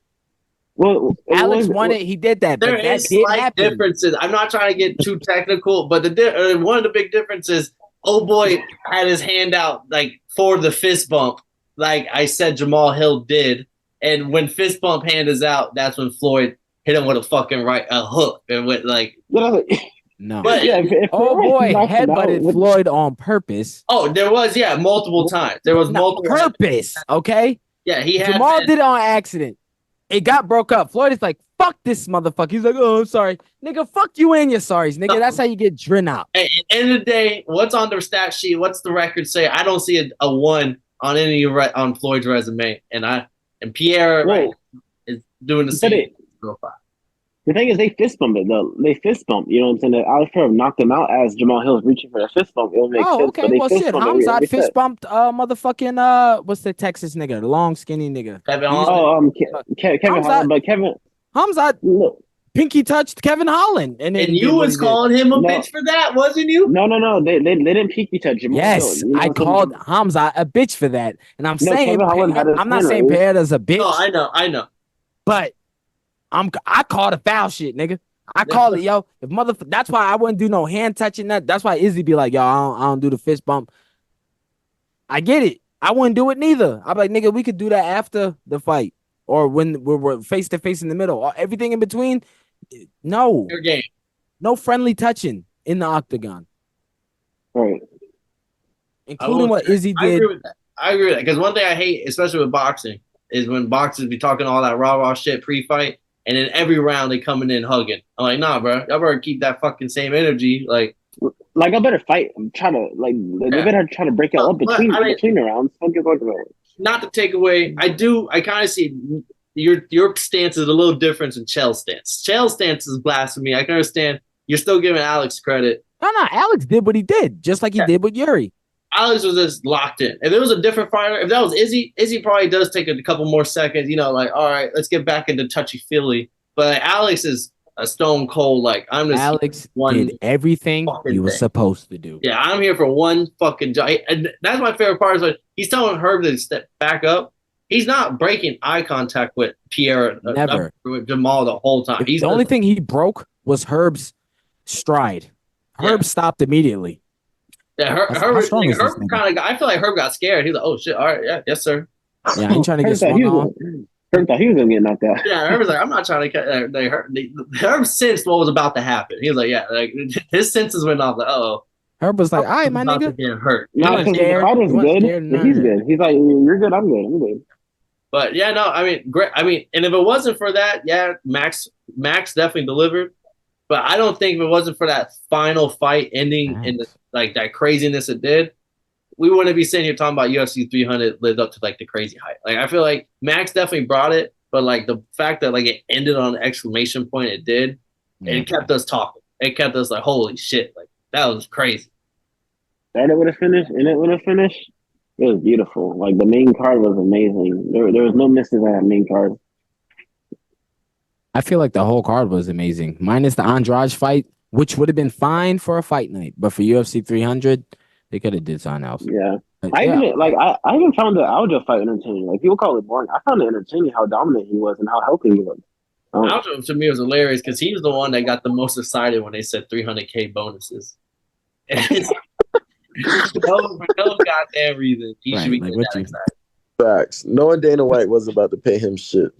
Well, Alex won it. He did that. There but that is did slight happen. differences. I'm not trying to get too technical, but one of the big differences, oh boy, had his hand out like for the fist bump, like I said Jamal Hill did. And when fist bump hand is out, that's when Floyd hit him with a fucking a hook and went like. No. But yeah, if oh boy, headbutted Floyd on purpose. Oh, there was multiple times. There was multiple purpose. Okay. Yeah, he had Jamal did it on accident. It got broke up. Floyd is like, fuck this motherfucker. He's like, oh, I'm sorry. Nigga, fuck you and your sorries, nigga. That's how you get drin out. At the end of the day, what's on the stat sheet? What's the record say? I don't see a 1 on on Floyd's resume. And Periera is doing the same. The thing is, they fist bump it though. They fist bump. You know what I'm saying? Alex Pereira knocked him out as Jamal Hill was reaching for the fist bump. It'll make sense. Okay. Well, shit. Hamzat fist bumped. Motherfucking. What's the Texas nigga? The long, skinny nigga. Kevin Holland. Kevin Holland. But Kevin Hamzat pinky touched Kevin Holland, and you was calling him a bitch for that, wasn't you? No. They didn't pinky touch Jamal Hill. Yes, you know I called Hamzat a bitch for that, and I'm saying I'm not saying Periera's a bitch. No, I know. But I called a foul shit, nigga. I call it, yo. If that's why I wouldn't do no hand touching. That's why Izzy be like, yo, I don't do the fist bump. I get it. I wouldn't do it neither. I'm like, nigga, we could do that after the fight or when we're face to face in the middle. Or everything in between, no. Your game. No friendly touching in the octagon. Right. Including what Izzy did. I agree with that. Because one thing I hate, especially with boxing, is when boxers be talking all that rah-rah shit pre-fight, and then every round they coming in hugging. I'm like, nah, bro. Y'all better keep that fucking same energy. Like I better fight. I'm trying to, they better try to break it up between the rounds. Not to take away, I kind of see your stance is a little different than Chael's stance. Chael's stance is blasphemy. I can understand. You're still giving Alex credit. No, Alex did what he did, just like he did with Yuri. Alex was just locked in. If it was a different fighter, if that was Izzy probably does take a couple more seconds, like, all right, let's get back into touchy-feely. But Alex is a stone cold, I'm just Alex did everything he was supposed to do. Yeah, I'm here for one fucking job. And that's my favorite part is he's telling Herb to step back up. He's not breaking eye contact with Periera, never with Jamal the whole time. The only thing he broke was Herb's stride. Herb stopped immediately. Yeah, Herb kind of. I feel like Herb got scared. He's like, "Oh shit! All right, yeah, yes, sir." Yeah, I ain't trying to get swung on. Herb thought he was gonna get knocked out. Yeah, Herb was like, "I'm not trying to." Herb sensed what was about to happen. He was like, "Yeah," his senses went off. Like, "Oh." Herb was like, "All right, my nigga." Getting hurt. Not because the fighter's good. He's good. He's like, "You're good. I'm good. I'm good." But yeah, no, I mean, great. I mean, and if it wasn't for that, yeah, Max definitely delivered. But I don't think if it wasn't for that final fight ending in that craziness it did, we wouldn't be sitting here talking about UFC 300 lived up to the crazy hype. I feel like Max definitely brought it, but the fact that it ended on an exclamation point, it did, and it kept us talking. It kept us holy shit, that was crazy. And it would have finished. It was beautiful. The main card was amazing. There was no misses on that main card. I feel like the whole card was amazing, minus the Andrade fight, which would have been fine for a fight night, but for UFC 300, they could have did something else. Yeah, I even found the Aljo fight entertaining. People call it boring. I found it entertaining how dominant he was and how healthy he was. Aljo to me was hilarious because he was the one that got the most excited when they said 300K bonuses. For no goddamn reason, he should be getting that excited. Facts. Knowing Dana White wasn't about to pay him shit.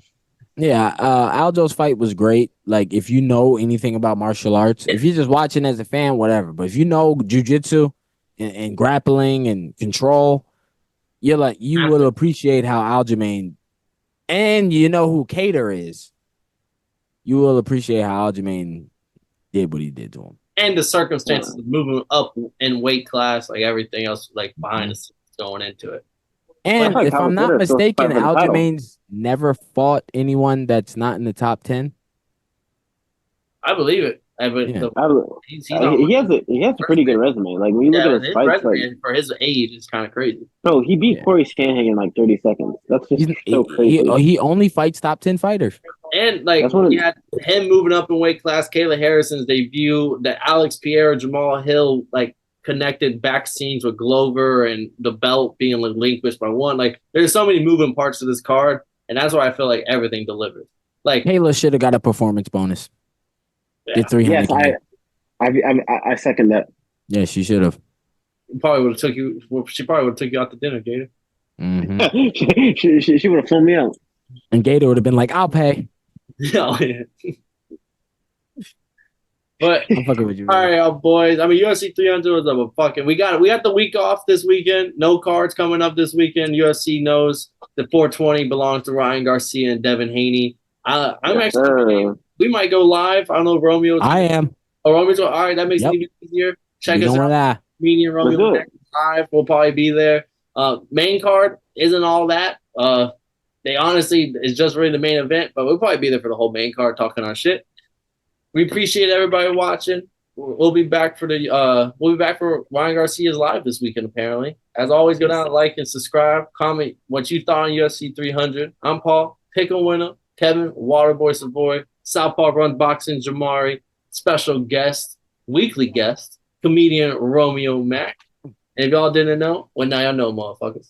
Yeah, Aljo's fight was great. If you know anything about martial arts, if you're just watching as a fan, whatever. But if you know jiu-jitsu and grappling and control, you will appreciate how Aljamain, and you know who Cater is. You will appreciate how Aljamain did what he did to him. And the circumstances of moving up in weight class, everything else, behind the scenes going into it. And if I'm not mistaken, Aljamain's never fought anyone that's not in the top 10. I believe it. But Yeah. he's he has a pretty good resume. Like when you look at his fights, resume like for his age is kind of crazy. bro, he beat Corey Sandhagen in like 30 seconds. That's just so crazy. He only fights top 10 fighters. And like you had him moving up in weight class, Kayla Harrison's debut, the Alex Periera, Jamal Hill like connected back scenes with Glover and the belt being relinquished by one. Like there's so many moving parts to this card, and that's why I feel like everything delivered. Like Kayla should have got a performance bonus. Yeah. Did 300. Yes, I second that. Yeah, she should have. Probably would have took you. Well, she probably would have took you out to dinner, Gator. Mm-hmm. she would have flown me out. And Gator would have been like, "I'll pay." Yeah. But I'm fucking with you. All right, boys. I mean, UFC 300 was a fucking. We got the week off this weekend. No cards coming up this weekend. UFC knows the 420 belongs to Ryan Garcia and Devin Haney. We might go live. I don't know if Romeo's. I am. Oh, Romeo's. All right, that makes it even easier. Check us out. Me and Romeo live. We'll probably be there. Main card isn't all that. They honestly is just really the main event, but we'll probably be there for the whole main card talking our shit. We appreciate everybody watching. We'll be back for Ryan Garcia's live this weekend, apparently. As always, go down, like, and subscribe. Comment what you thought on UFC 300. I'm Paul, pick a winner. Kevin, Waterboy Savoy, Southpaw Runs Boxing, Jamari, special guest, weekly guest, comedian Romeo Mack. And if y'all didn't know, well, now y'all know, motherfuckers.